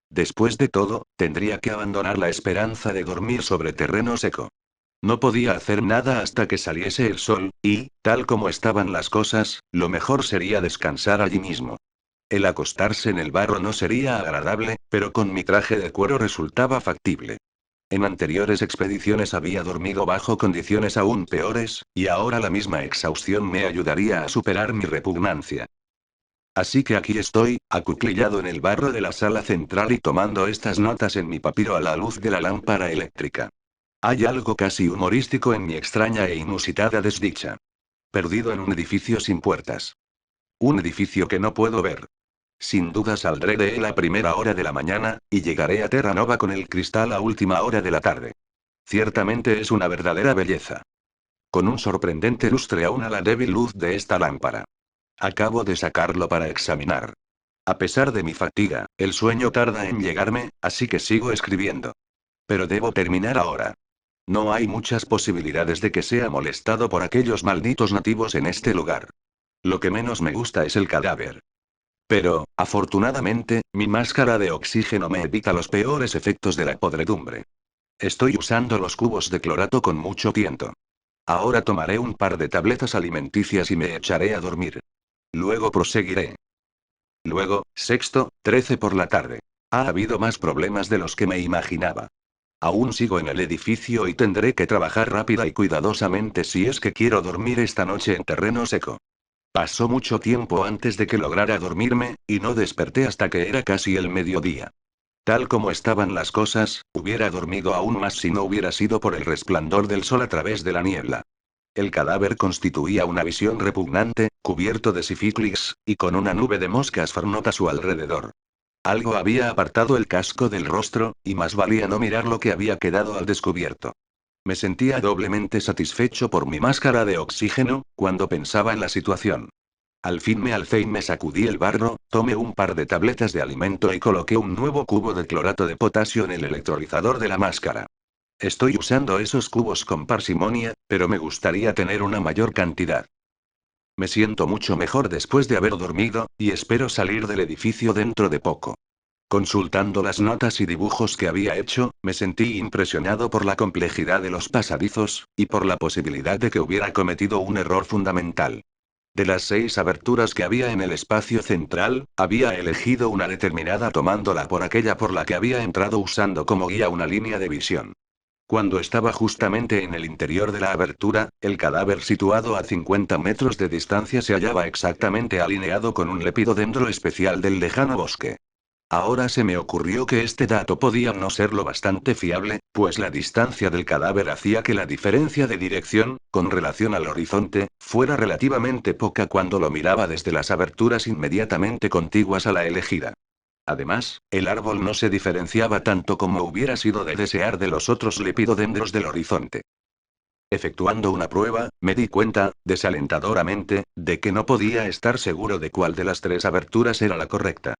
Después de todo, tendría que abandonar la esperanza de dormir sobre terreno seco. No podía hacer nada hasta que saliese el sol, y, tal como estaban las cosas, lo mejor sería descansar allí mismo. El acostarse en el barro no sería agradable, pero con mi traje de cuero resultaba factible. En anteriores expediciones había dormido bajo condiciones aún peores, y ahora la misma exhaustión me ayudaría a superar mi repugnancia. Así que aquí estoy, acuclillado en el barro de la sala central y tomando estas notas en mi papiro a la luz de la lámpara eléctrica. Hay algo casi humorístico en mi extraña e inusitada desdicha. Perdido en un edificio sin puertas. Un edificio que no puedo ver. Sin duda saldré de él a primera hora de la mañana, y llegaré a Terranova con el cristal a última hora de la tarde. Ciertamente es una verdadera belleza. Con un sorprendente lustre aún a la débil luz de esta lámpara. Acabo de sacarlo para examinar. A pesar de mi fatiga, el sueño tarda en llegarme, así que sigo escribiendo. Pero debo terminar ahora. No hay muchas posibilidades de que sea molestado por aquellos malditos nativos en este lugar. Lo que menos me gusta es el cadáver. Pero, afortunadamente, mi máscara de oxígeno me evita los peores efectos de la podredumbre. Estoy usando los cubos de clorato con mucho tiento. Ahora tomaré un par de tabletas alimenticias y me echaré a dormir. Luego proseguiré. Luego, sexto, 13 por la tarde. Ha habido más problemas de los que me imaginaba. Aún sigo en el edificio y tendré que trabajar rápida y cuidadosamente si es que quiero dormir esta noche en terreno seco. Pasó mucho tiempo antes de que lograra dormirme, y no desperté hasta que era casi el mediodía. Tal como estaban las cosas, hubiera dormido aún más si no hubiera sido por el resplandor del sol a través de la niebla. El cadáver constituía una visión repugnante, cubierto de sifíclics, y con una nube de moscas Farnot a su alrededor. Algo había apartado el casco del rostro, y más valía no mirar lo que había quedado al descubierto. Me sentía doblemente satisfecho por mi máscara de oxígeno, cuando pensaba en la situación. Al fin me alcé y me sacudí el barro, tomé un par de tabletas de alimento y coloqué un nuevo cubo de clorato de potasio en el electrolizador de la máscara. Estoy usando esos cubos con parsimonia, pero me gustaría tener una mayor cantidad. Me siento mucho mejor después de haber dormido, y espero salir del edificio dentro de poco. Consultando las notas y dibujos que había hecho, me sentí impresionado por la complejidad de los pasadizos, y por la posibilidad de que hubiera cometido un error fundamental. De las 6 aberturas que había en el espacio central, había elegido una determinada tomándola por aquella por la que había entrado usando como guía una línea de visión. Cuando estaba justamente en el interior de la abertura, el cadáver situado a 50 metros de distancia se hallaba exactamente alineado con un lepidodendro especial del lejano bosque. Ahora se me ocurrió que este dato podía no ser lo bastante fiable, pues la distancia del cadáver hacía que la diferencia de dirección, con relación al horizonte, fuera relativamente poca cuando lo miraba desde las aberturas inmediatamente contiguas a la elegida. Además, el árbol no se diferenciaba tanto como hubiera sido de desear de los otros lepidodendros del horizonte. Efectuando una prueba, me di cuenta, desalentadoramente, de que no podía estar seguro de cuál de las tres aberturas era la correcta.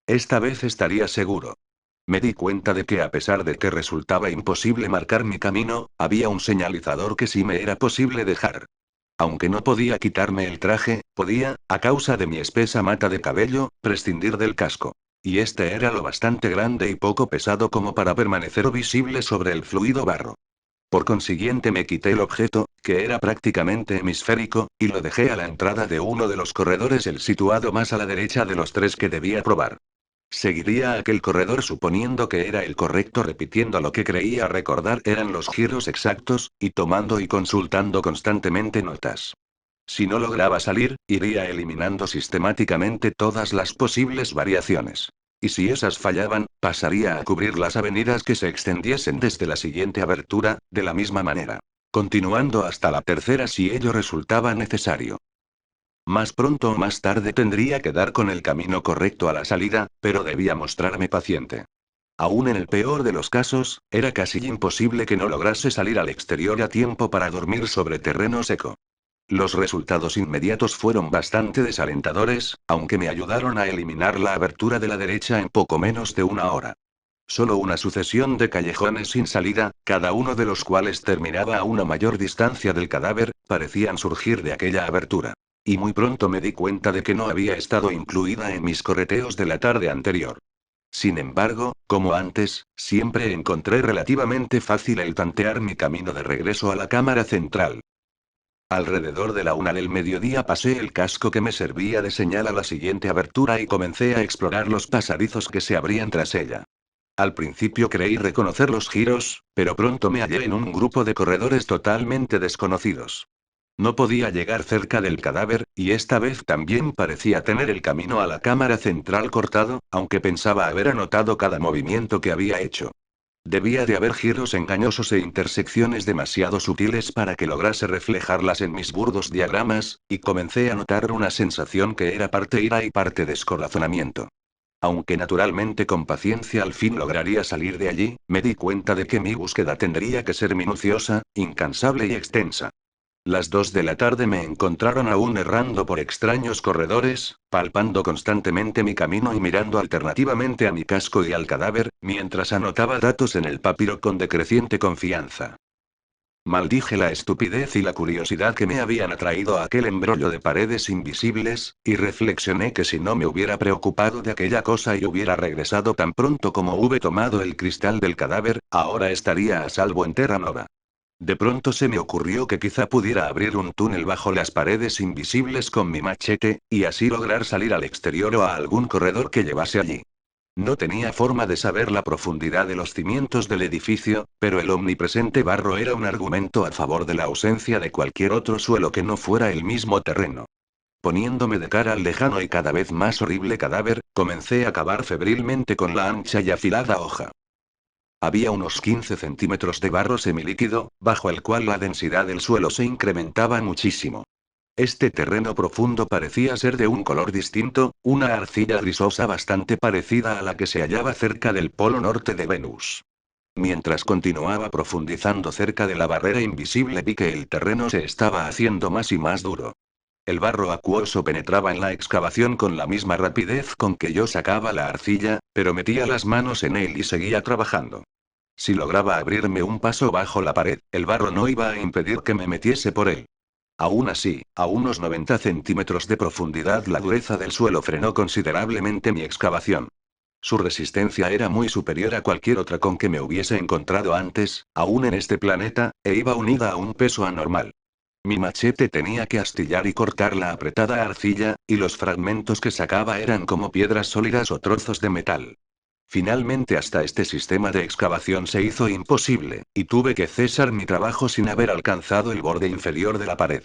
Esta vez estaría seguro. Me di cuenta de que a pesar de que resultaba imposible marcar mi camino, había un señalizador que sí me era posible dejar. Aunque no podía quitarme el traje, podía, a causa de mi espesa mata de cabello, prescindir del casco. Y este era lo bastante grande y poco pesado como para permanecer visible sobre el fluido barro. Por consiguiente me quité el objeto, que era prácticamente hemisférico, y lo dejé a la entrada de uno de los corredores, el situado más a la derecha de los tres que debía probar. Seguiría aquel corredor suponiendo que era el correcto, repitiendo lo que creía recordar eran los giros exactos, y tomando y consultando constantemente notas. Si no lograba salir, iría eliminando sistemáticamente todas las posibles variaciones. Y si esas fallaban, pasaría a cubrir las avenidas que se extendiesen desde la siguiente abertura, de la misma manera. Continuando hasta la tercera si ello resultaba necesario. Más pronto o más tarde tendría que dar con el camino correcto a la salida, pero debía mostrarme paciente. Aún en el peor de los casos, era casi imposible que no lograse salir al exterior a tiempo para dormir sobre terreno seco. Los resultados inmediatos fueron bastante desalentadores, aunque me ayudaron a eliminar la abertura de la derecha en poco menos de una hora. Solo una sucesión de callejones sin salida, cada uno de los cuales terminaba a una mayor distancia del cadáver, parecían surgir de aquella abertura. Y muy pronto me di cuenta de que no había estado incluida en mis correteos de la tarde anterior. Sin embargo, como antes, siempre encontré relativamente fácil el tantear mi camino de regreso a la cámara central. Alrededor de la 1 del mediodía pasé el casco que me servía de señal a la siguiente abertura y comencé a explorar los pasadizos que se abrían tras ella. Al principio creí reconocer los giros, pero pronto me hallé en un grupo de corredores totalmente desconocidos. No podía llegar cerca del cadáver, y esta vez también parecía tener el camino a la cámara central cortado, aunque pensaba haber anotado cada movimiento que había hecho. Debía de haber giros engañosos e intersecciones demasiado sutiles para que lograse reflejarlas en mis burdos diagramas, y comencé a notar una sensación que era parte ira y parte descorazonamiento. Aunque naturalmente con paciencia al fin lograría salir de allí, me di cuenta de que mi búsqueda tendría que ser minuciosa, incansable y extensa. Las 2 de la tarde me encontraron aún errando por extraños corredores, palpando constantemente mi camino y mirando alternativamente a mi casco y al cadáver, mientras anotaba datos en el papiro con decreciente confianza. Maldije la estupidez y la curiosidad que me habían atraído a aquel embrollo de paredes invisibles, y reflexioné que si no me hubiera preocupado de aquella cosa y hubiera regresado tan pronto como hube tomado el cristal del cadáver, ahora estaría a salvo en Terranova. De pronto se me ocurrió que quizá pudiera abrir un túnel bajo las paredes invisibles con mi machete, y así lograr salir al exterior o a algún corredor que llevase allí. No tenía forma de saber la profundidad de los cimientos del edificio, pero el omnipresente barro era un argumento a favor de la ausencia de cualquier otro suelo que no fuera el mismo terreno. Poniéndome de cara al lejano y cada vez más horrible cadáver, comencé a cavar febrilmente con la ancha y afilada hoja. Había unos 15 centímetros de barro semilíquido, bajo el cual la densidad del suelo se incrementaba muchísimo. Este terreno profundo parecía ser de un color distinto, una arcilla grisosa bastante parecida a la que se hallaba cerca del polo norte de Venus. Mientras continuaba profundizando cerca de la barrera invisible vi que el terreno se estaba haciendo más y más duro. El barro acuoso penetraba en la excavación con la misma rapidez con que yo sacaba la arcilla, pero metía las manos en él y seguía trabajando. Si lograba abrirme un paso bajo la pared, el barro no iba a impedir que me metiese por él. Aún así, a unos 90 centímetros de profundidad la dureza del suelo frenó considerablemente mi excavación. Su resistencia era muy superior a cualquier otra con que me hubiese encontrado antes, aún en este planeta, e iba unida a un peso anormal. Mi machete tenía que astillar y cortar la apretada arcilla, y los fragmentos que sacaba eran como piedras sólidas o trozos de metal. Finalmente hasta este sistema de excavación se hizo imposible, y tuve que cesar mi trabajo sin haber alcanzado el borde inferior de la pared.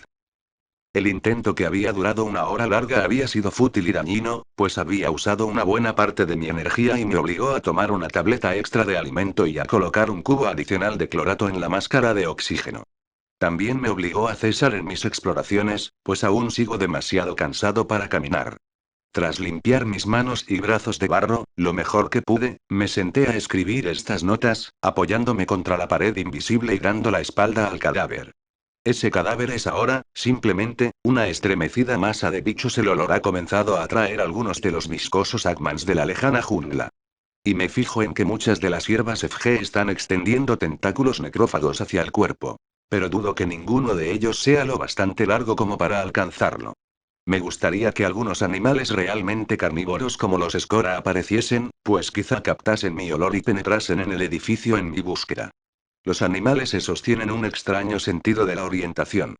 El intento, que había durado una hora larga, había sido fútil y dañino, pues había usado una buena parte de mi energía y me obligó a tomar una tableta extra de alimento y a colocar un cubo adicional de clorato en la máscara de oxígeno. También me obligó a cesar en mis exploraciones, pues aún sigo demasiado cansado para caminar. Tras limpiar mis manos y brazos de barro, lo mejor que pude, me senté a escribir estas notas, apoyándome contra la pared invisible y dando la espalda al cadáver. Ese cadáver es ahora, simplemente, una estremecida masa de bichos. El olor ha comenzado a atraer algunos de los viscosos Agmans de la lejana jungla. Y me fijo en que muchas de las hierbas FG están extendiendo tentáculos necrófagos hacia el cuerpo. Pero dudo que ninguno de ellos sea lo bastante largo como para alcanzarlo. Me gustaría que algunos animales realmente carnívoros como los Skora apareciesen, pues quizá captasen mi olor y penetrasen en el edificio en mi búsqueda. Los animales esos tienen un extraño sentido de la orientación.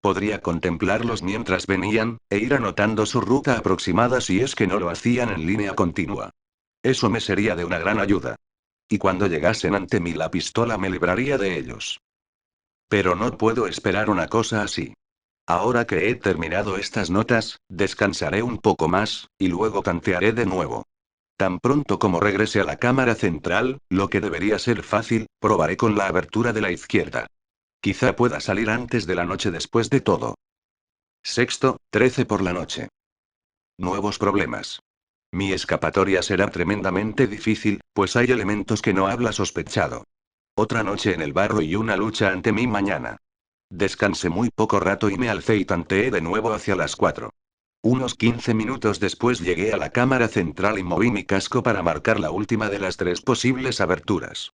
Podría contemplarlos mientras venían, e ir anotando su ruta aproximada si es que no lo hacían en línea continua. Eso me sería de una gran ayuda. Y cuando llegasen ante mí, la pistola me libraría de ellos. Pero no puedo esperar una cosa así. Ahora que he terminado estas notas, descansaré un poco más, y luego tantearé de nuevo. Tan pronto como regrese a la cámara central, lo que debería ser fácil, probaré con la abertura de la izquierda. Quizá pueda salir antes de la noche después de todo. Sexto, 13 por la noche. Nuevos problemas. Mi escapatoria será tremendamente difícil, pues hay elementos que no habla sospechado. Otra noche en el barro y una lucha ante mí mañana. Descansé muy poco rato y me alcé y tanteé de nuevo hacia las 4. Unos 15 minutos después llegué a la cámara central y moví mi casco para marcar la última de las 3 posibles aberturas.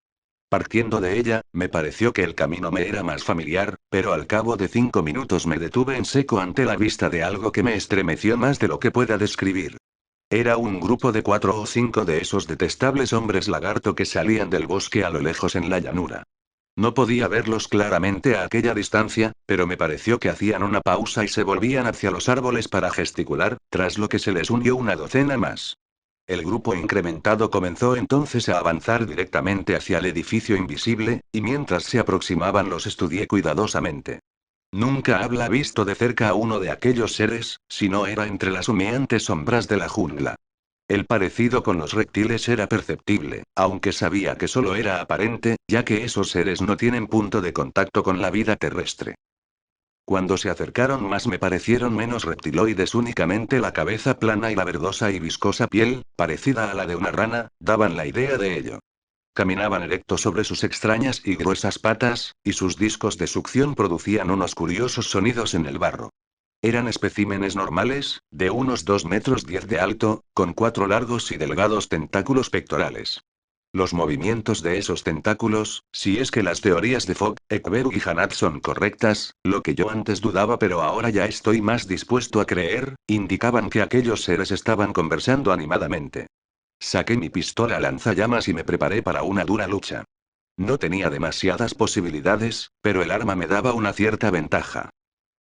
Partiendo de ella, me pareció que el camino me era más familiar, pero al cabo de 5 minutos me detuve en seco ante la vista de algo que me estremeció más de lo que pueda describir. Era un grupo de 4 o 5 de esos detestables hombres lagarto que salían del bosque a lo lejos en la llanura. No podía verlos claramente a aquella distancia, pero me pareció que hacían una pausa y se volvían hacia los árboles para gesticular, tras lo que se les unió una docena más. El grupo incrementado comenzó entonces a avanzar directamente hacia el edificio invisible, y mientras se aproximaban los estudié cuidadosamente. Nunca había visto de cerca a uno de aquellos seres, si no era entre las humeantes sombras de la jungla. El parecido con los reptiles era perceptible, aunque sabía que solo era aparente, ya que esos seres no tienen punto de contacto con la vida terrestre. Cuando se acercaron más me parecieron menos reptiloides, únicamente la cabeza plana y la verdosa y viscosa piel, parecida a la de una rana, daban la idea de ello. Caminaban erectos sobre sus extrañas y gruesas patas, y sus discos de succión producían unos curiosos sonidos en el barro. Eran especímenes normales, de unos 2,10 m de alto, con 4 largos y delgados tentáculos pectorales. Los movimientos de esos tentáculos, si es que las teorías de Fogg, Ekberg y Hanat son correctas, lo que yo antes dudaba pero ahora ya estoy más dispuesto a creer, indicaban que aquellos seres estaban conversando animadamente. Saqué mi pistola lanzallamas y me preparé para una dura lucha. No tenía demasiadas posibilidades, pero el arma me daba una cierta ventaja.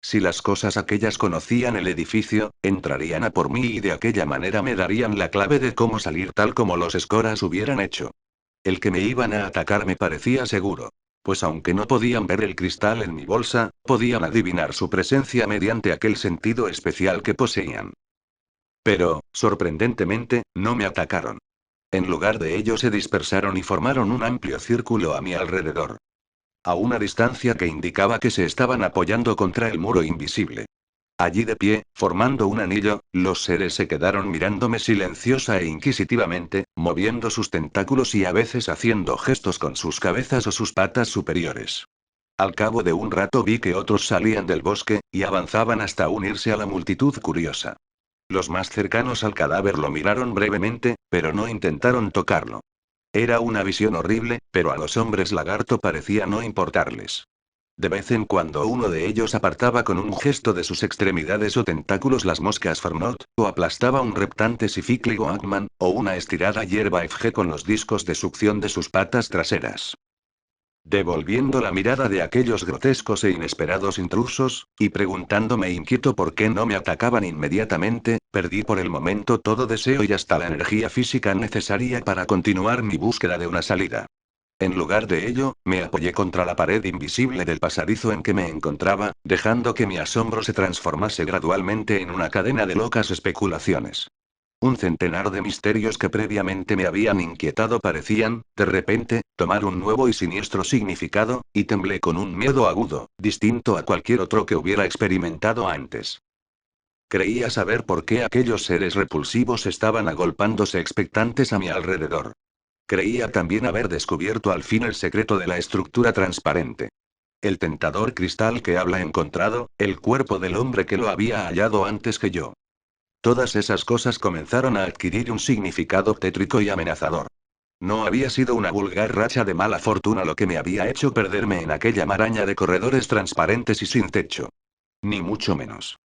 Si las cosas aquellas conocían el edificio, entrarían a por mí y de aquella manera me darían la clave de cómo salir, tal como los escoras hubieran hecho. El que me iban a atacar me parecía seguro. Pues aunque no podían ver el cristal en mi bolsa, podían adivinar su presencia mediante aquel sentido especial que poseían. Pero, sorprendentemente, no me atacaron. En lugar de ello se dispersaron y formaron un amplio círculo a mi alrededor. A una distancia que indicaba que se estaban apoyando contra el muro invisible. Allí de pie, formando un anillo, los seres se quedaron mirándome silenciosa e inquisitivamente, moviendo sus tentáculos y a veces haciendo gestos con sus cabezas o sus patas superiores. Al cabo de un rato vi que otros salían del bosque, y avanzaban hasta unirse a la multitud curiosa. Los más cercanos al cadáver lo miraron brevemente, pero no intentaron tocarlo. Era una visión horrible, pero a los hombres lagarto parecía no importarles. De vez en cuando uno de ellos apartaba con un gesto de sus extremidades o tentáculos las moscas Farnot, o aplastaba un reptante sifícligo Agman, o una estirada hierba FG con los discos de succión de sus patas traseras. devolviendo la mirada de aquellos grotescos e inesperados intrusos, y preguntándome inquieto por qué no me atacaban inmediatamente, perdí por el momento todo deseo y hasta la energía física necesaria para continuar mi búsqueda de una salida. En lugar de ello, me apoyé contra la pared invisible del pasadizo en que me encontraba, dejando que mi asombro se transformase gradualmente en una cadena de locas especulaciones. Un centenar de misterios que previamente me habían inquietado parecían, de repente, tomar un nuevo y siniestro significado, y temblé con un miedo agudo, distinto a cualquier otro que hubiera experimentado antes. Creía saber por qué aquellos seres repulsivos estaban agolpándose expectantes a mi alrededor. Creía también haber descubierto al fin el secreto de la estructura transparente. El tentador cristal que habla encontrado, el cuerpo del hombre que lo había hallado antes que yo. Todas esas cosas comenzaron a adquirir un significado tétrico y amenazador. No había sido una vulgar racha de mala fortuna lo que me había hecho perderme en aquella maraña de corredores transparentes y sin techo. Ni mucho menos.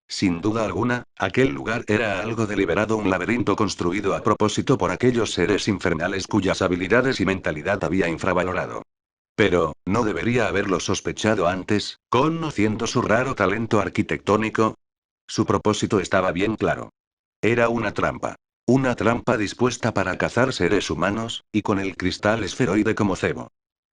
Sin duda alguna, aquel lugar era algo deliberado, un laberinto construido a propósito por aquellos seres infernales cuyas habilidades y mentalidad había infravalorado. Pero, ¿no debería haberlo sospechado antes, conociendo su raro talento arquitectónico? Su propósito estaba bien claro. Era una trampa. Una trampa dispuesta para cazar seres humanos, y con el cristal esferoide como cebo.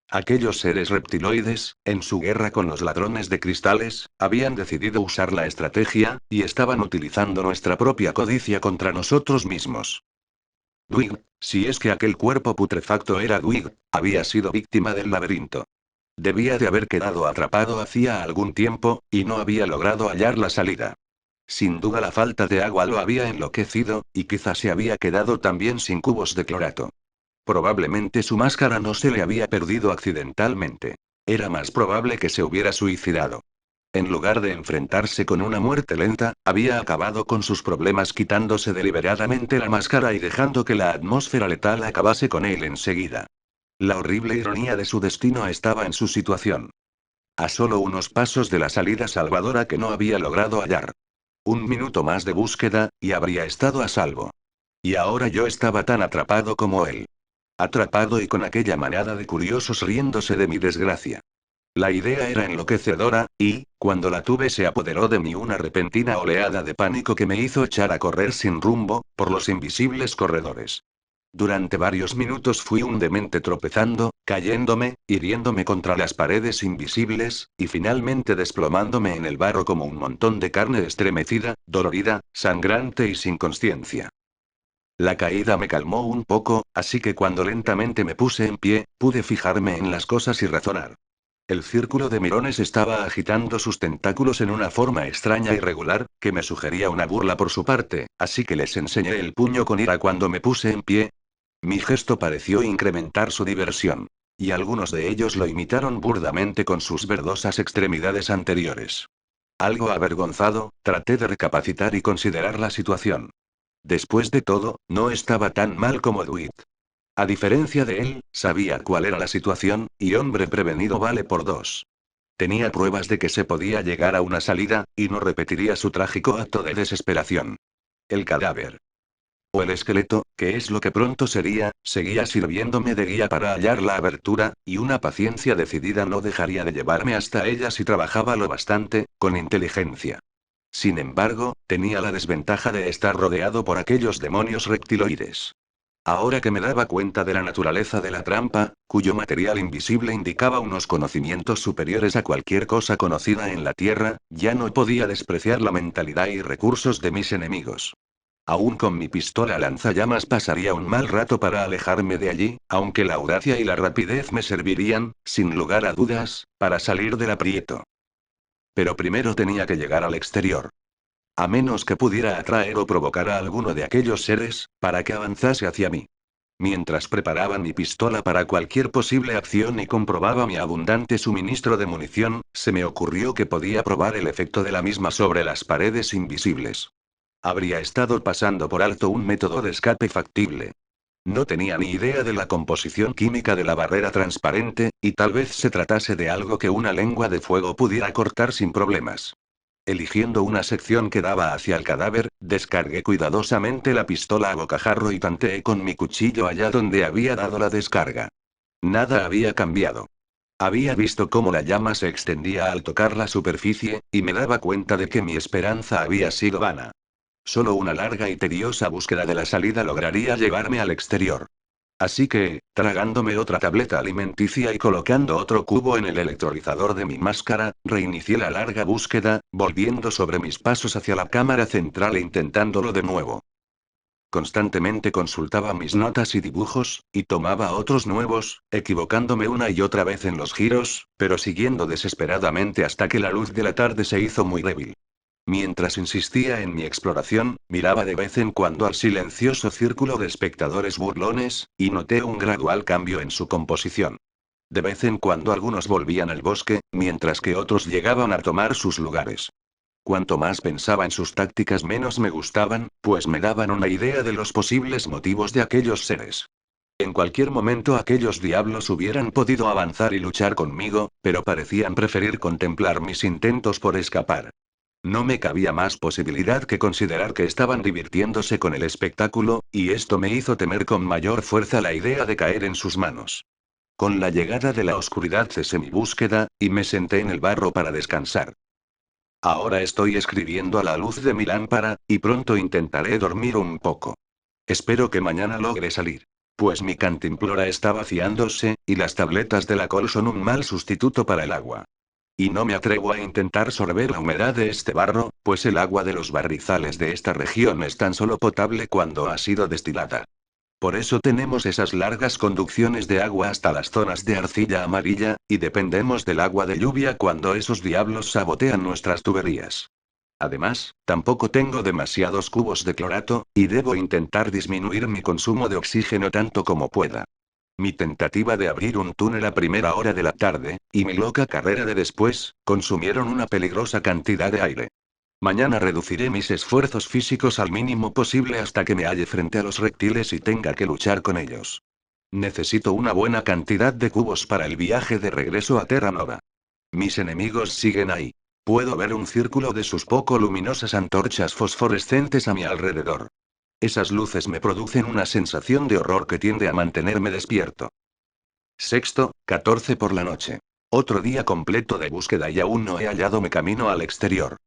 Aquellos seres reptiloides, en su guerra con los ladrones de cristales, habían decidido usar la estrategia, y estaban utilizando nuestra propia codicia contra nosotros mismos. Dwight, si es que aquel cuerpo putrefacto era Dwight, había sido víctima del laberinto. Debía de haber quedado atrapado hacía algún tiempo, y no había logrado hallar la salida. Sin duda la falta de agua lo había enloquecido, y quizás se había quedado también sin cubos de clorato. Probablemente su máscara no se le había perdido accidentalmente. Era más probable que se hubiera suicidado. En lugar de enfrentarse con una muerte lenta, había acabado con sus problemas quitándose deliberadamente la máscara y dejando que la atmósfera letal acabase con él enseguida. La horrible ironía de su destino estaba en su situación. A solo unos pasos de la salida salvadora que no había logrado hallar. Un minuto más de búsqueda, y habría estado a salvo. Y ahora yo estaba tan atrapado como él. Atrapado y con aquella manada de curiosos riéndose de mi desgracia. La idea era enloquecedora, y, cuando la tuve, se apoderó de mí una repentina oleada de pánico que me hizo echar a correr sin rumbo, por los invisibles corredores. Durante varios minutos fui un demente tropezando, cayéndome, hiriéndome contra las paredes invisibles, y finalmente desplomándome en el barro como un montón de carne estremecida, dolorida, sangrante y sin conciencia. La caída me calmó un poco, así que cuando lentamente me puse en pie, pude fijarme en las cosas y razonar. El círculo de mirones estaba agitando sus tentáculos en una forma extraña y irregular, que me sugería una burla por su parte, así que les enseñé el puño con ira cuando me puse en pie. Mi gesto pareció incrementar su diversión. Y algunos de ellos lo imitaron burdamente con sus verdosas extremidades anteriores. Algo avergonzado, traté de recapacitar y considerar la situación. Después de todo, no estaba tan mal como Dwight. A diferencia de él, sabía cuál era la situación, y hombre prevenido vale por dos. Tenía pruebas de que se podía llegar a una salida, y no repetiría su trágico acto de desesperación. El cadáver. O el esqueleto, que es lo que pronto sería, seguía sirviéndome de guía para hallar la abertura, y una paciencia decidida no dejaría de llevarme hasta ella si trabajaba lo bastante, con inteligencia. Sin embargo, tenía la desventaja de estar rodeado por aquellos demonios reptiloides. Ahora que me daba cuenta de la naturaleza de la trampa, cuyo material invisible indicaba unos conocimientos superiores a cualquier cosa conocida en la Tierra, ya no podía despreciar la mentalidad y recursos de mis enemigos. Aún con mi pistola lanzallamas pasaría un mal rato para alejarme de allí, aunque la audacia y la rapidez me servirían, sin lugar a dudas, para salir del aprieto. Pero primero tenía que llegar al exterior. A menos que pudiera atraer o provocar a alguno de aquellos seres, para que avanzase hacia mí. Mientras preparaba mi pistola para cualquier posible acción y comprobaba mi abundante suministro de munición, se me ocurrió que podía probar el efecto de la misma sobre las paredes invisibles. Habría estado pasando por alto un método de escape factible. No tenía ni idea de la composición química de la barrera transparente, y tal vez se tratase de algo que una lengua de fuego pudiera cortar sin problemas. Eligiendo una sección que daba hacia el cadáver, descargué cuidadosamente la pistola a bocajarro y tanteé con mi cuchillo allá donde había dado la descarga. Nada había cambiado. Había visto cómo la llama se extendía al tocar la superficie, y me daba cuenta de que mi esperanza había sido vana. Solo una larga y tediosa búsqueda de la salida lograría llevarme al exterior. Así que, tragándome otra tableta alimenticia y colocando otro cubo en el electrolizador de mi máscara, reinicié la larga búsqueda, volviendo sobre mis pasos hacia la cámara central e intentándolo de nuevo. Constantemente consultaba mis notas y dibujos, y tomaba otros nuevos, equivocándome una y otra vez en los giros, pero siguiendo desesperadamente hasta que la luz de la tarde se hizo muy débil. Mientras insistía en mi exploración, miraba de vez en cuando al silencioso círculo de espectadores burlones, y noté un gradual cambio en su composición. De vez en cuando algunos volvían al bosque, mientras que otros llegaban a tomar sus lugares. Cuanto más pensaba en sus tácticas menos me gustaban, pues me daban una idea de los posibles motivos de aquellos seres. En cualquier momento aquellos diablos hubieran podido avanzar y luchar conmigo, pero parecían preferir contemplar mis intentos por escapar. No me cabía más posibilidad que considerar que estaban divirtiéndose con el espectáculo, y esto me hizo temer con mayor fuerza la idea de caer en sus manos. Con la llegada de la oscuridad cesé mi búsqueda, y me senté en el barro para descansar. Ahora estoy escribiendo a la luz de mi lámpara, y pronto intentaré dormir un poco. Espero que mañana logre salir. Pues mi cantimplora está vaciándose, y las tabletas de la col son un mal sustituto para el agua. Y no me atrevo a intentar sorber la humedad de este barro, pues el agua de los barrizales de esta región es tan solo potable cuando ha sido destilada. Por eso tenemos esas largas conducciones de agua hasta las zonas de arcilla amarilla, y dependemos del agua de lluvia cuando esos diablos sabotean nuestras tuberías. Además, tampoco tengo demasiados cubos de clorato, y debo intentar disminuir mi consumo de oxígeno tanto como pueda. Mi tentativa de abrir un túnel a primera hora de la tarde, y mi loca carrera de después, consumieron una peligrosa cantidad de aire. Mañana reduciré mis esfuerzos físicos al mínimo posible hasta que me halle frente a los reptiles y tenga que luchar con ellos. Necesito una buena cantidad de cubos para el viaje de regreso a Terra Nova. Mis enemigos siguen ahí. Puedo ver un círculo de sus poco luminosas antorchas fosforescentes a mi alrededor. Esas luces me producen una sensación de horror que tiende a mantenerme despierto. Sexto, 14 por la noche. Otro día completo de búsqueda y aún no he hallado mi camino al exterior.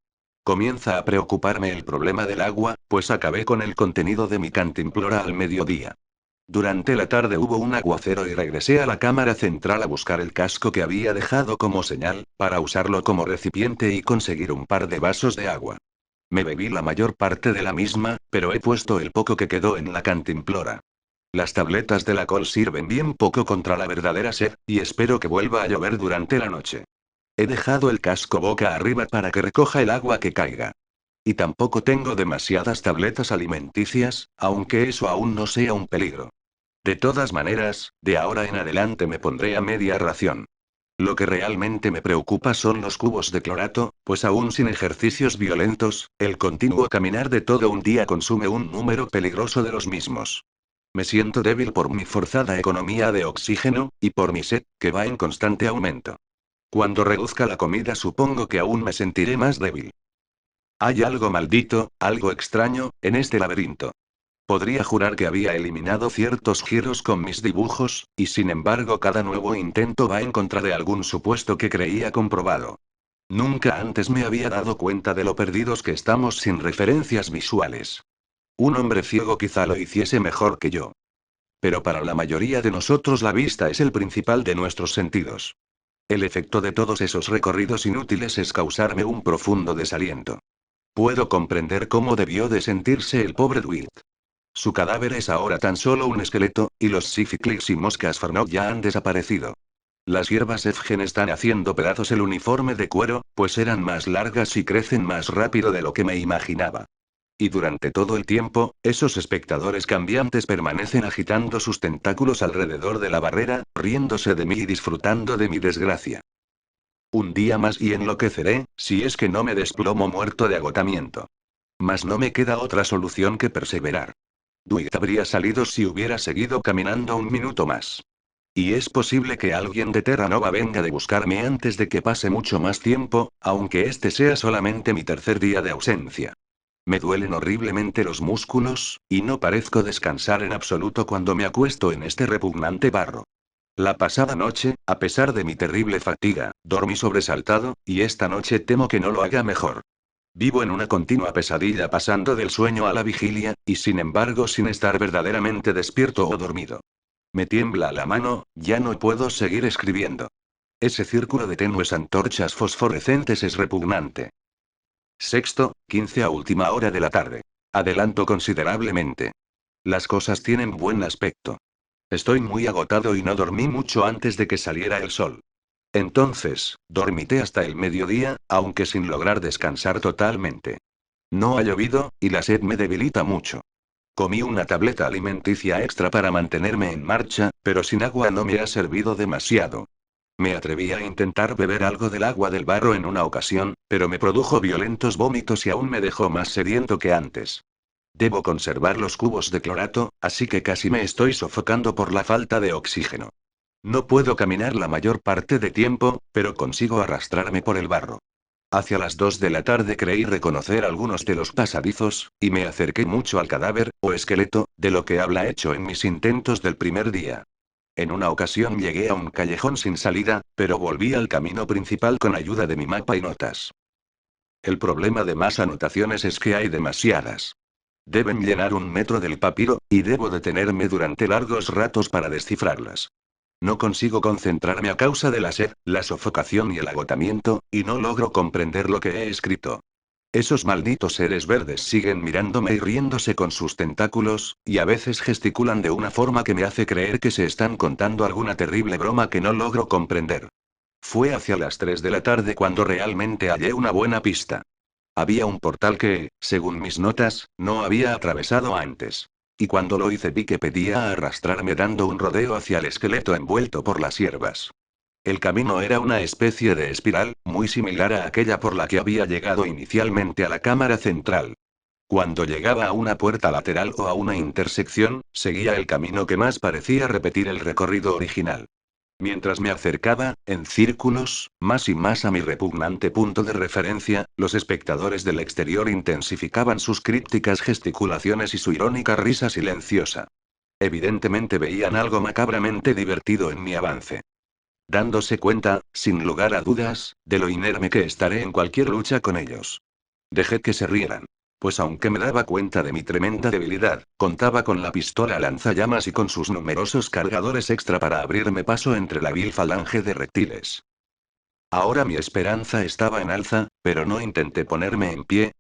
Comienza a preocuparme el problema del agua, pues acabé con el contenido de mi cantimplora al mediodía. Durante la tarde hubo un aguacero y regresé a la cámara central a buscar el casco que había dejado como señal, para usarlo como recipiente y conseguir un par de vasos de agua. Me bebí la mayor parte de la misma, pero he puesto el poco que quedó en la cantimplora. Las tabletas de la col sirven bien poco contra la verdadera sed, y espero que vuelva a llover durante la noche. He dejado el casco boca arriba para que recoja el agua que caiga. Y tampoco tengo demasiadas tabletas alimenticias, aunque eso aún no sea un peligro. De todas maneras, de ahora en adelante me pondré a media ración. Lo que realmente me preocupa son los cubos de clorato, pues aún sin ejercicios violentos, el continuo caminar de todo un día consume un número peligroso de los mismos. Me siento débil por mi forzada economía de oxígeno, y por mi sed, que va en constante aumento. Cuando reduzca la comida supongo que aún me sentiré más débil. Hay algo maldito, algo extraño, en este laberinto. Podría jurar que había eliminado ciertos giros con mis dibujos, y sin embargo cada nuevo intento va en contra de algún supuesto que creía comprobado. Nunca antes me había dado cuenta de lo perdidos que estamos sin referencias visuales. Un hombre ciego quizá lo hiciese mejor que yo. Pero para la mayoría de nosotros la vista es el principal de nuestros sentidos. El efecto de todos esos recorridos inútiles es causarme un profundo desaliento. Puedo comprender cómo debió de sentirse el pobre Dwight. Su cadáver es ahora tan solo un esqueleto, y los Sifficlix y moscas Farnog ya han desaparecido. Las hierbas Efgen están haciendo pedazos el uniforme de cuero, pues eran más largas y crecen más rápido de lo que me imaginaba. Y durante todo el tiempo, esos espectadores cambiantes permanecen agitando sus tentáculos alrededor de la barrera, riéndose de mí y disfrutando de mi desgracia. Un día más y enloqueceré, si es que no me desplomo muerto de agotamiento. Mas no me queda otra solución que perseverar. Dwight habría salido si hubiera seguido caminando un minuto más. Y es posible que alguien de Terra Nova venga de buscarme antes de que pase mucho más tiempo, aunque este sea solamente mi tercer día de ausencia. Me duelen horriblemente los músculos, y no parezco descansar en absoluto cuando me acuesto en este repugnante barro. La pasada noche, a pesar de mi terrible fatiga, dormí sobresaltado, y esta noche temo que no lo haga mejor. Vivo en una continua pesadilla pasando del sueño a la vigilia, y sin embargo sin estar verdaderamente despierto o dormido. Me tiembla la mano, ya no puedo seguir escribiendo. Ese círculo de tenues antorchas fosforescentes es repugnante. Sexto, 15 a última hora de la tarde. Adelanto considerablemente. Las cosas tienen buen aspecto. Estoy muy agotado y no dormí mucho antes de que saliera el sol. Entonces, dormité hasta el mediodía, aunque sin lograr descansar totalmente. No ha llovido, y la sed me debilita mucho. Comí una tableta alimenticia extra para mantenerme en marcha, pero sin agua no me ha servido demasiado. Me atreví a intentar beber algo del agua del barro en una ocasión, pero me produjo violentos vómitos y aún me dejó más sediento que antes. Debo conservar los cubos de clorato, así que casi me estoy sofocando por la falta de oxígeno. No puedo caminar la mayor parte de tiempo, pero consigo arrastrarme por el barro. Hacia las 2 de la tarde creí reconocer algunos de los pasadizos, y me acerqué mucho al cadáver, o esqueleto, de lo que habla hecho en mis intentos del primer día. En una ocasión llegué a un callejón sin salida, pero volví al camino principal con ayuda de mi mapa y notas. El problema de más anotaciones es que hay demasiadas. Deben llenar 1 metro del papiro, y debo detenerme durante largos ratos para descifrarlas. No consigo concentrarme a causa de la sed, la sofocación y el agotamiento, y no logro comprender lo que he escrito. Esos malditos seres verdes siguen mirándome y riéndose con sus tentáculos, y a veces gesticulan de una forma que me hace creer que se están contando alguna terrible broma que no logro comprender. Fue hacia las 3 de la tarde cuando realmente hallé una buena pista. Había un portal que, según mis notas, no había atravesado antes. Y cuando lo hice vi que pedía arrastrarme dando un rodeo hacia el esqueleto envuelto por las hierbas. El camino era una especie de espiral, muy similar a aquella por la que había llegado inicialmente a la cámara central. Cuando llegaba a una puerta lateral o a una intersección, seguía el camino que más parecía repetir el recorrido original. Mientras me acercaba, en círculos, más y más a mi repugnante punto de referencia, los espectadores del exterior intensificaban sus crípticas gesticulaciones y su irónica risa silenciosa. Evidentemente veían algo macabramente divertido en mi avance. Dándose cuenta, sin lugar a dudas, de lo inerme que estaré en cualquier lucha con ellos. Dejé que se rieran. Pues aunque me daba cuenta de mi tremenda debilidad, contaba con la pistola lanzallamas y con sus numerosos cargadores extra para abrirme paso entre la vil falange de reptiles. Ahora mi esperanza estaba en alza, pero no intenté ponerme en pie.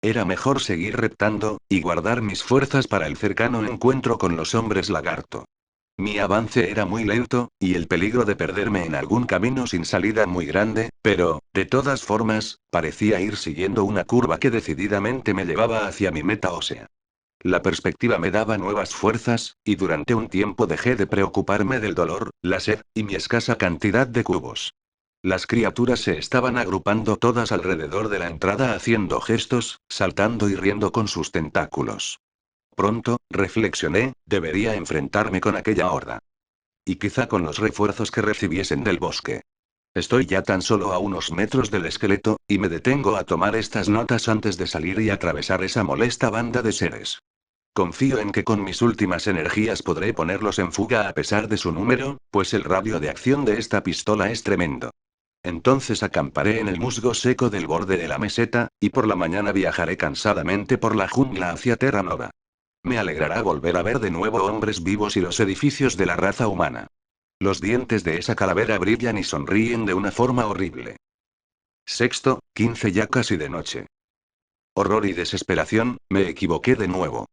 Era mejor seguir reptando, y guardar mis fuerzas para el cercano encuentro con los hombres lagarto. Mi avance era muy lento, y el peligro de perderme en algún camino sin salida muy grande, pero, de todas formas, parecía ir siguiendo una curva que decididamente me llevaba hacia mi meta ósea. La perspectiva me daba nuevas fuerzas, y durante un tiempo dejé de preocuparme del dolor, la sed, y mi escasa cantidad de cubos. Las criaturas se estaban agrupando todas alrededor de la entrada haciendo gestos, saltando y riendo con sus tentáculos. Pronto, reflexioné, debería enfrentarme con aquella horda. Y quizá con los refuerzos que recibiesen del bosque. Estoy ya tan solo a unos metros del esqueleto, y me detengo a tomar estas notas antes de salir y atravesar esa molesta banda de seres. Confío en que con mis últimas energías podré ponerlos en fuga a pesar de su número, pues el radio de acción de esta pistola es tremendo. Entonces acamparé en el musgo seco del borde de la meseta, y por la mañana viajaré cansadamente por la jungla hacia Terra Nova. Me alegrará volver a ver de nuevo hombres vivos y los edificios de la raza humana. Los dientes de esa calavera brillan y sonríen de una forma horrible. Sexto, 15 ya casi de noche. Horror y desesperación, me equivoqué de nuevo.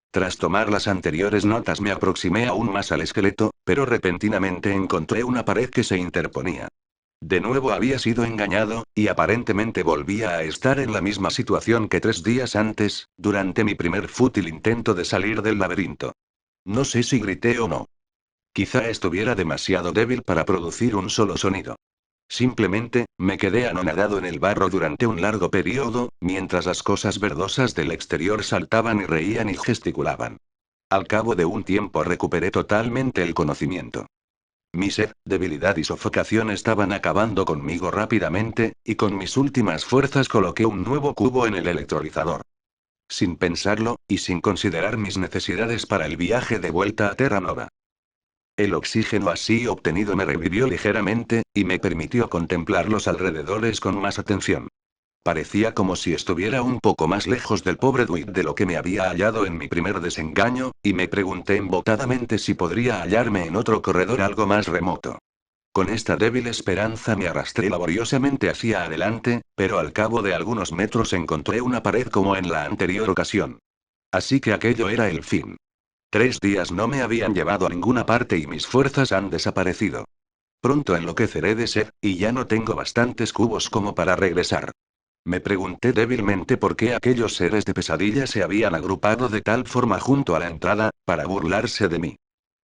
Tras tomar las anteriores notas me aproximé aún más al esqueleto, pero repentinamente encontré una pared que se interponía. De nuevo había sido engañado, y aparentemente volvía a estar en la misma situación que 3 días antes, durante mi primer fútil intento de salir del laberinto. No sé si grité o no. Quizá estuviera demasiado débil para producir un solo sonido. Simplemente, me quedé anonadado en el barro durante un largo periodo, mientras las cosas verdosas del exterior saltaban y reían y gesticulaban. Al cabo de un tiempo recuperé totalmente el conocimiento. Mi sed, debilidad y sofocación estaban acabando conmigo rápidamente, y con mis últimas fuerzas coloqué un nuevo cubo en el electrolizador. Sin pensarlo, y sin considerar mis necesidades para el viaje de vuelta a Terra Nova. El oxígeno así obtenido me revivió ligeramente, y me permitió contemplar los alrededores con más atención. Parecía como si estuviera un poco más lejos del pobre Dwight de lo que me había hallado en mi primer desengaño, y me pregunté embotadamente si podría hallarme en otro corredor algo más remoto. Con esta débil esperanza me arrastré laboriosamente hacia adelante, pero al cabo de algunos metros encontré una pared como en la anterior ocasión. Así que aquello era el fin. 3 días no me habían llevado a ninguna parte y mis fuerzas han desaparecido. Pronto enloqueceré de sed, y ya no tengo bastantes cubos como para regresar. Me pregunté débilmente por qué aquellos seres de pesadilla se habían agrupado de tal forma junto a la entrada, para burlarse de mí.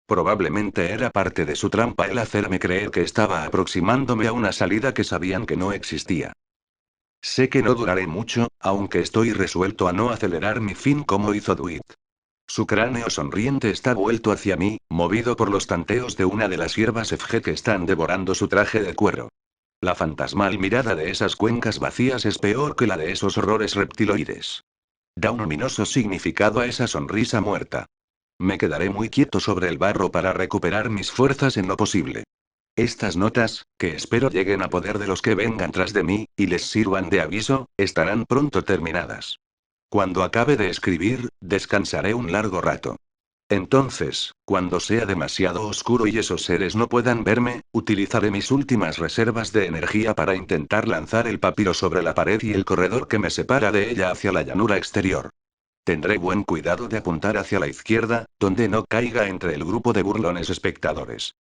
Probablemente era parte de su trampa el hacerme creer que estaba aproximándome a una salida que sabían que no existía. Sé que no duraré mucho, aunque estoy resuelto a no acelerar mi fin como hizo Dwight. Su cráneo sonriente está vuelto hacia mí, movido por los tanteos de una de las hierbas FG que están devorando su traje de cuero. La fantasmal mirada de esas cuencas vacías es peor que la de esos horrores reptiloides. Da un ominoso significado a esa sonrisa muerta. Me quedaré muy quieto sobre el barro para recuperar mis fuerzas en lo posible. Estas notas, que espero lleguen a poder de los que vengan tras de mí, y les sirvan de aviso, estarán pronto terminadas. Cuando acabe de escribir, descansaré un largo rato. Entonces, cuando sea demasiado oscuro y esos seres no puedan verme, utilizaré mis últimas reservas de energía para intentar lanzar el papiro sobre la pared y el corredor que me separa de ella hacia la llanura exterior. Tendré buen cuidado de apuntar hacia la izquierda, donde no caiga entre el grupo de burlones espectadores.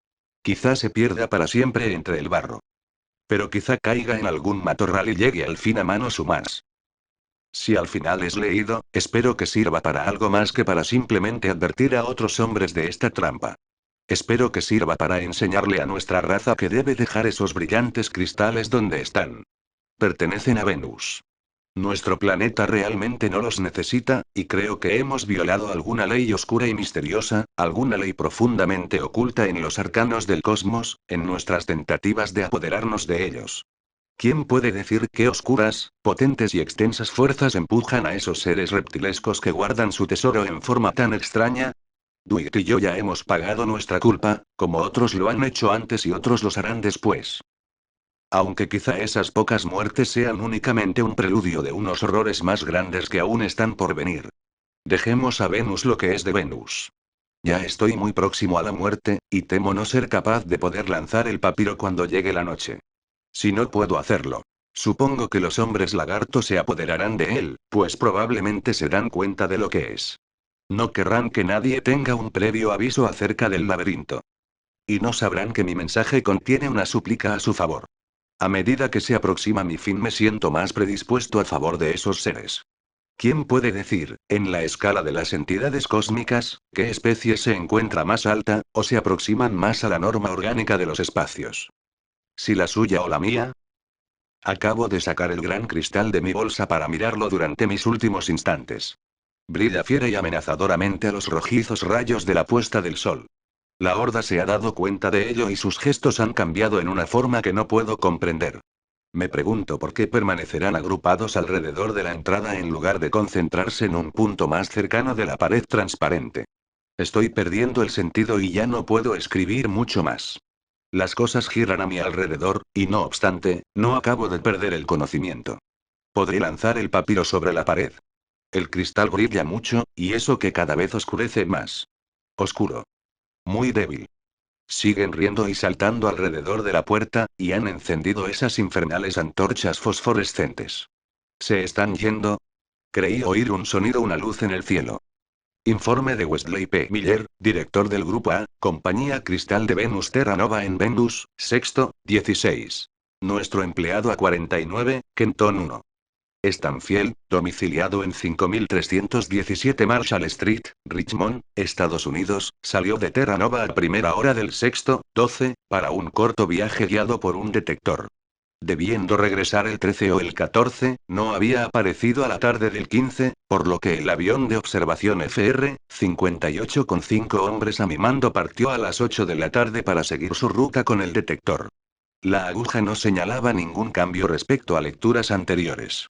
Quizá se pierda para siempre entre el barro. Pero quizá caiga en algún matorral y llegue al fin a manos humanas. Si al final es leído, espero que sirva para algo más que para simplemente advertir a otros hombres de esta trampa. Espero que sirva para enseñarle a nuestra raza que debe dejar esos brillantes cristales donde están. Pertenecen a Venus. Nuestro planeta realmente no los necesita, y creo que hemos violado alguna ley oscura y misteriosa, alguna ley profundamente oculta en los arcanos del cosmos, en nuestras tentativas de apoderarnos de ellos. ¿Quién puede decir qué oscuras, potentes y extensas fuerzas empujan a esos seres reptilescos que guardan su tesoro en forma tan extraña? Dwight y yo ya hemos pagado nuestra culpa, como otros lo han hecho antes y otros los harán después. Aunque quizá esas pocas muertes sean únicamente un preludio de unos horrores más grandes que aún están por venir. Dejemos a Venus lo que es de Venus. Ya estoy muy próximo a la muerte, y temo no ser capaz de poder lanzar el papiro cuando llegue la noche. Si no puedo hacerlo, supongo que los hombres lagarto se apoderarán de él, pues probablemente se dan cuenta de lo que es. No querrán que nadie tenga un previo aviso acerca del laberinto. Y no sabrán que mi mensaje contiene una súplica a su favor. A medida que se aproxima mi fin me siento más predispuesto a favor de esos seres. ¿Quién puede decir, en la escala de las entidades cósmicas, qué especie se encuentra más alta, o se aproximan más a la norma orgánica de los espacios? ¿Si la suya o la mía? Acabo de sacar el gran cristal de mi bolsa para mirarlo durante mis últimos instantes. Brilla fiera y amenazadoramente a los rojizos rayos de la puesta del sol. La horda se ha dado cuenta de ello y sus gestos han cambiado en una forma que no puedo comprender. Me pregunto por qué permanecerán agrupados alrededor de la entrada en lugar de concentrarse en un punto más cercano de la pared transparente. Estoy perdiendo el sentido y ya no puedo escribir mucho más. Las cosas giran a mi alrededor, y no obstante, no acabo de perder el conocimiento. Podré lanzar el papiro sobre la pared. El cristal brilla mucho, y eso que cada vez oscurece más. Oscuro. Muy débil. Siguen riendo y saltando alrededor de la puerta, y han encendido esas infernales antorchas fosforescentes. ¿Se están yendo? Creí oír un sonido, una luz en el cielo. Informe de Wesley P. Miller, director del Grupo A, Compañía Cristal de Venus Terra Nova en Venus, sexto, 16. Nuestro empleado A49, Kenton 1. Stanfield, domiciliado en 5317 Marshall Street, Richmond, Estados Unidos, salió de Terra Nova a primera hora del sexto, 12, para un corto viaje guiado por un detector. Debiendo regresar el 13 o el 14, no había aparecido a la tarde del 15, por lo que el avión de observación FR-58 con 5 hombres a mi mando partió a las 8 de la tarde para seguir su ruta con el detector. La aguja no señalaba ningún cambio respecto a lecturas anteriores.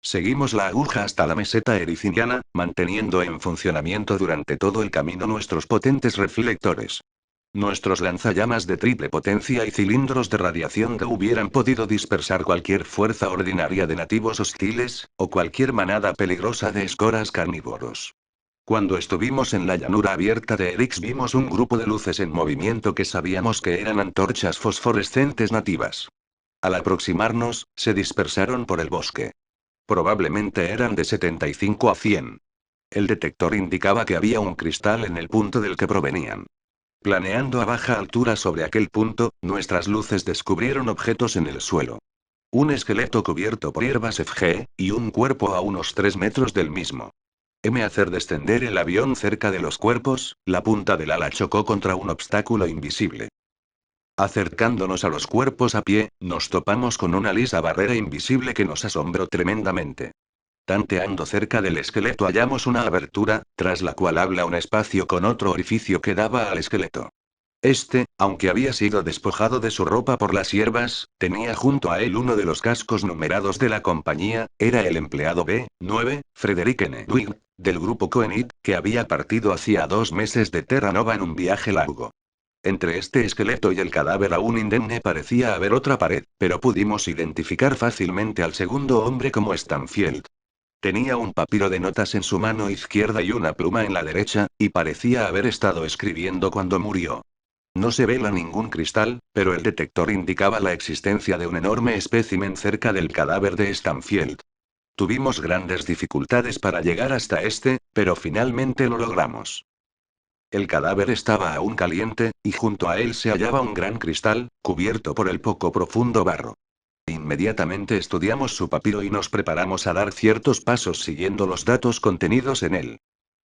Seguimos la aguja hasta la meseta ericiniana, manteniendo en funcionamiento durante todo el camino nuestros potentes reflectores. Nuestros lanzallamas de triple potencia y cilindros de radiación no hubieran podido dispersar cualquier fuerza ordinaria de nativos hostiles, o cualquier manada peligrosa de escoras carnívoros. Cuando estuvimos en la llanura abierta de Erix vimos un grupo de luces en movimiento que sabíamos que eran antorchas fosforescentes nativas. Al aproximarnos, se dispersaron por el bosque. Probablemente eran de 75 a 100. El detector indicaba que había un cristal en el punto del que provenían. Planeando a baja altura sobre aquel punto, nuestras luces descubrieron objetos en el suelo. Un esqueleto cubierto por hierbas FG, y un cuerpo a unos 3 metros del mismo. Hacer descender el avión cerca de los cuerpos, la punta del ala chocó contra un obstáculo invisible. Acercándonos a los cuerpos a pie, nos topamos con una lisa barrera invisible que nos asombró tremendamente. Tanteando cerca del esqueleto hallamos una abertura, tras la cual habla un espacio con otro orificio que daba al esqueleto. Aunque había sido despojado de su ropa por las hierbas, tenía junto a él uno de los cascos numerados de la compañía, era el empleado B9, Frederick N. Dwight, del grupo Coenid, que había partido hacía 2 meses de Terra Nova en un viaje largo. Entre este esqueleto y el cadáver aún indemne parecía haber otra pared, pero pudimos identificar fácilmente al segundo hombre como Stanfield. Tenía un papiro de notas en su mano izquierda y una pluma en la derecha, y parecía haber estado escribiendo cuando murió. No se vela ningún cristal, pero el detector indicaba la existencia de un enorme espécimen cerca del cadáver de Stanfield. Tuvimos grandes dificultades para llegar hasta pero finalmente lo logramos. El cadáver estaba aún caliente, y junto a él se hallaba un gran cristal, cubierto por el poco profundo barro. Inmediatamente estudiamos su papiro y nos preparamos a dar ciertos pasos siguiendo los datos contenidos en él.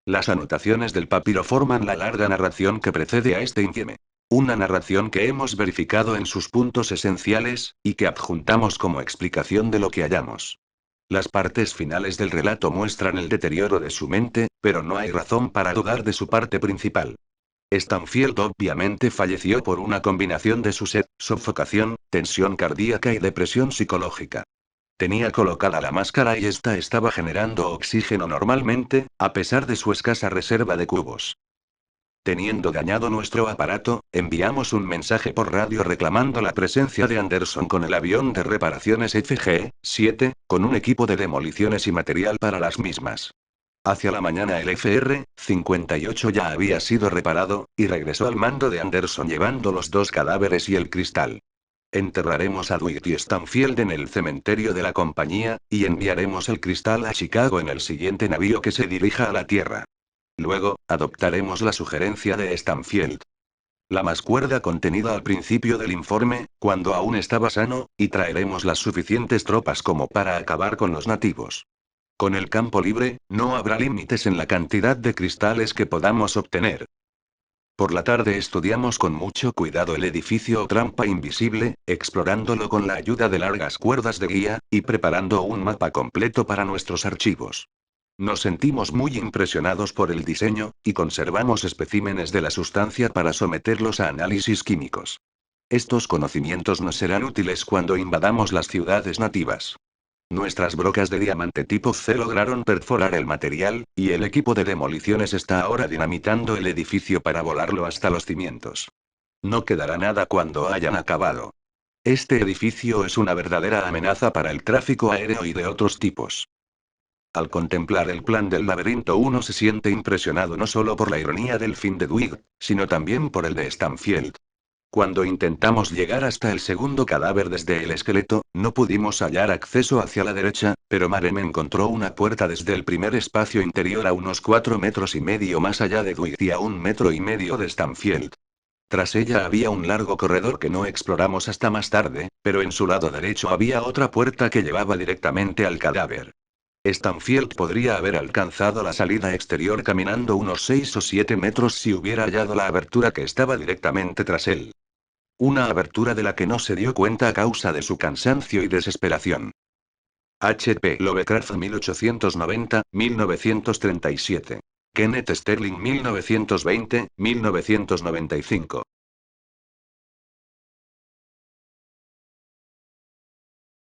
Las anotaciones del papiro forman la larga narración que precede a este infieme. Una narración que hemos verificado en sus puntos esenciales, y que adjuntamos como explicación de lo que hallamos. Las partes finales del relato muestran el deterioro de su mente, pero no hay razón para dudar de su parte principal. Stanfield obviamente falleció por una combinación de su sed, sofocación, tensión cardíaca y depresión psicológica. Tenía colocada la máscara y esta estaba generando oxígeno normalmente, a pesar de su escasa reserva de cubos. Teniendo dañado nuestro aparato, enviamos un mensaje por radio reclamando la presencia de Anderson con el avión de reparaciones FG-7, con un equipo de demoliciones y material para las mismas. Hacia la mañana el FR-58 ya había sido reparado, y regresó al mando de Anderson llevando los 2 cadáveres y el cristal. Enterraremos a Dwight y Stanfield en el cementerio de la compañía, y enviaremos el cristal a Chicago en el siguiente navío que se dirija a la Tierra. Luego, adoptaremos la sugerencia de Stanfield. La mascuerda contenida al principio del informe, cuando aún estaba sano, y traeremos las suficientes tropas como para acabar con los nativos. Con el campo libre, no habrá límites en la cantidad de cristales que podamos obtener. Por la tarde estudiamos con mucho cuidado el edificio o trampa invisible, explorándolo con la ayuda de largas cuerdas de guía, y preparando un mapa completo para nuestros archivos. Nos sentimos muy impresionados por el diseño, y conservamos especímenes de la sustancia para someterlos a análisis químicos. Estos conocimientos nos serán útiles cuando invadamos las ciudades nativas. Nuestras brocas de diamante tipo C lograron perforar el material, y el equipo de demoliciones está ahora dinamitando el edificio para volarlo hasta los cimientos. No quedará nada cuando hayan acabado. Este edificio es una verdadera amenaza para el tráfico aéreo y de otros tipos. Al contemplar el plan del laberinto uno se siente impresionado no solo por la ironía del fin de Dwight, sino también por el de Stanfield. Cuando intentamos llegar hasta el segundo cadáver desde el esqueleto, no pudimos hallar acceso hacia la derecha, pero Marem encontró una puerta desde el primer espacio interior a unos 4,5 metros más allá de Dwight y a 1,5 metros de Stanfield. Tras ella había un largo corredor que no exploramos hasta más tarde, pero en su lado derecho había otra puerta que llevaba directamente al cadáver. Stanfield podría haber alcanzado la salida exterior caminando unos 6 o 7 metros si hubiera hallado la abertura que estaba directamente tras él. Una abertura de la que no se dio cuenta a causa de su cansancio y desesperación. H.P. Lovecraft 1890-1937. Kenneth Sterling 1920-1995.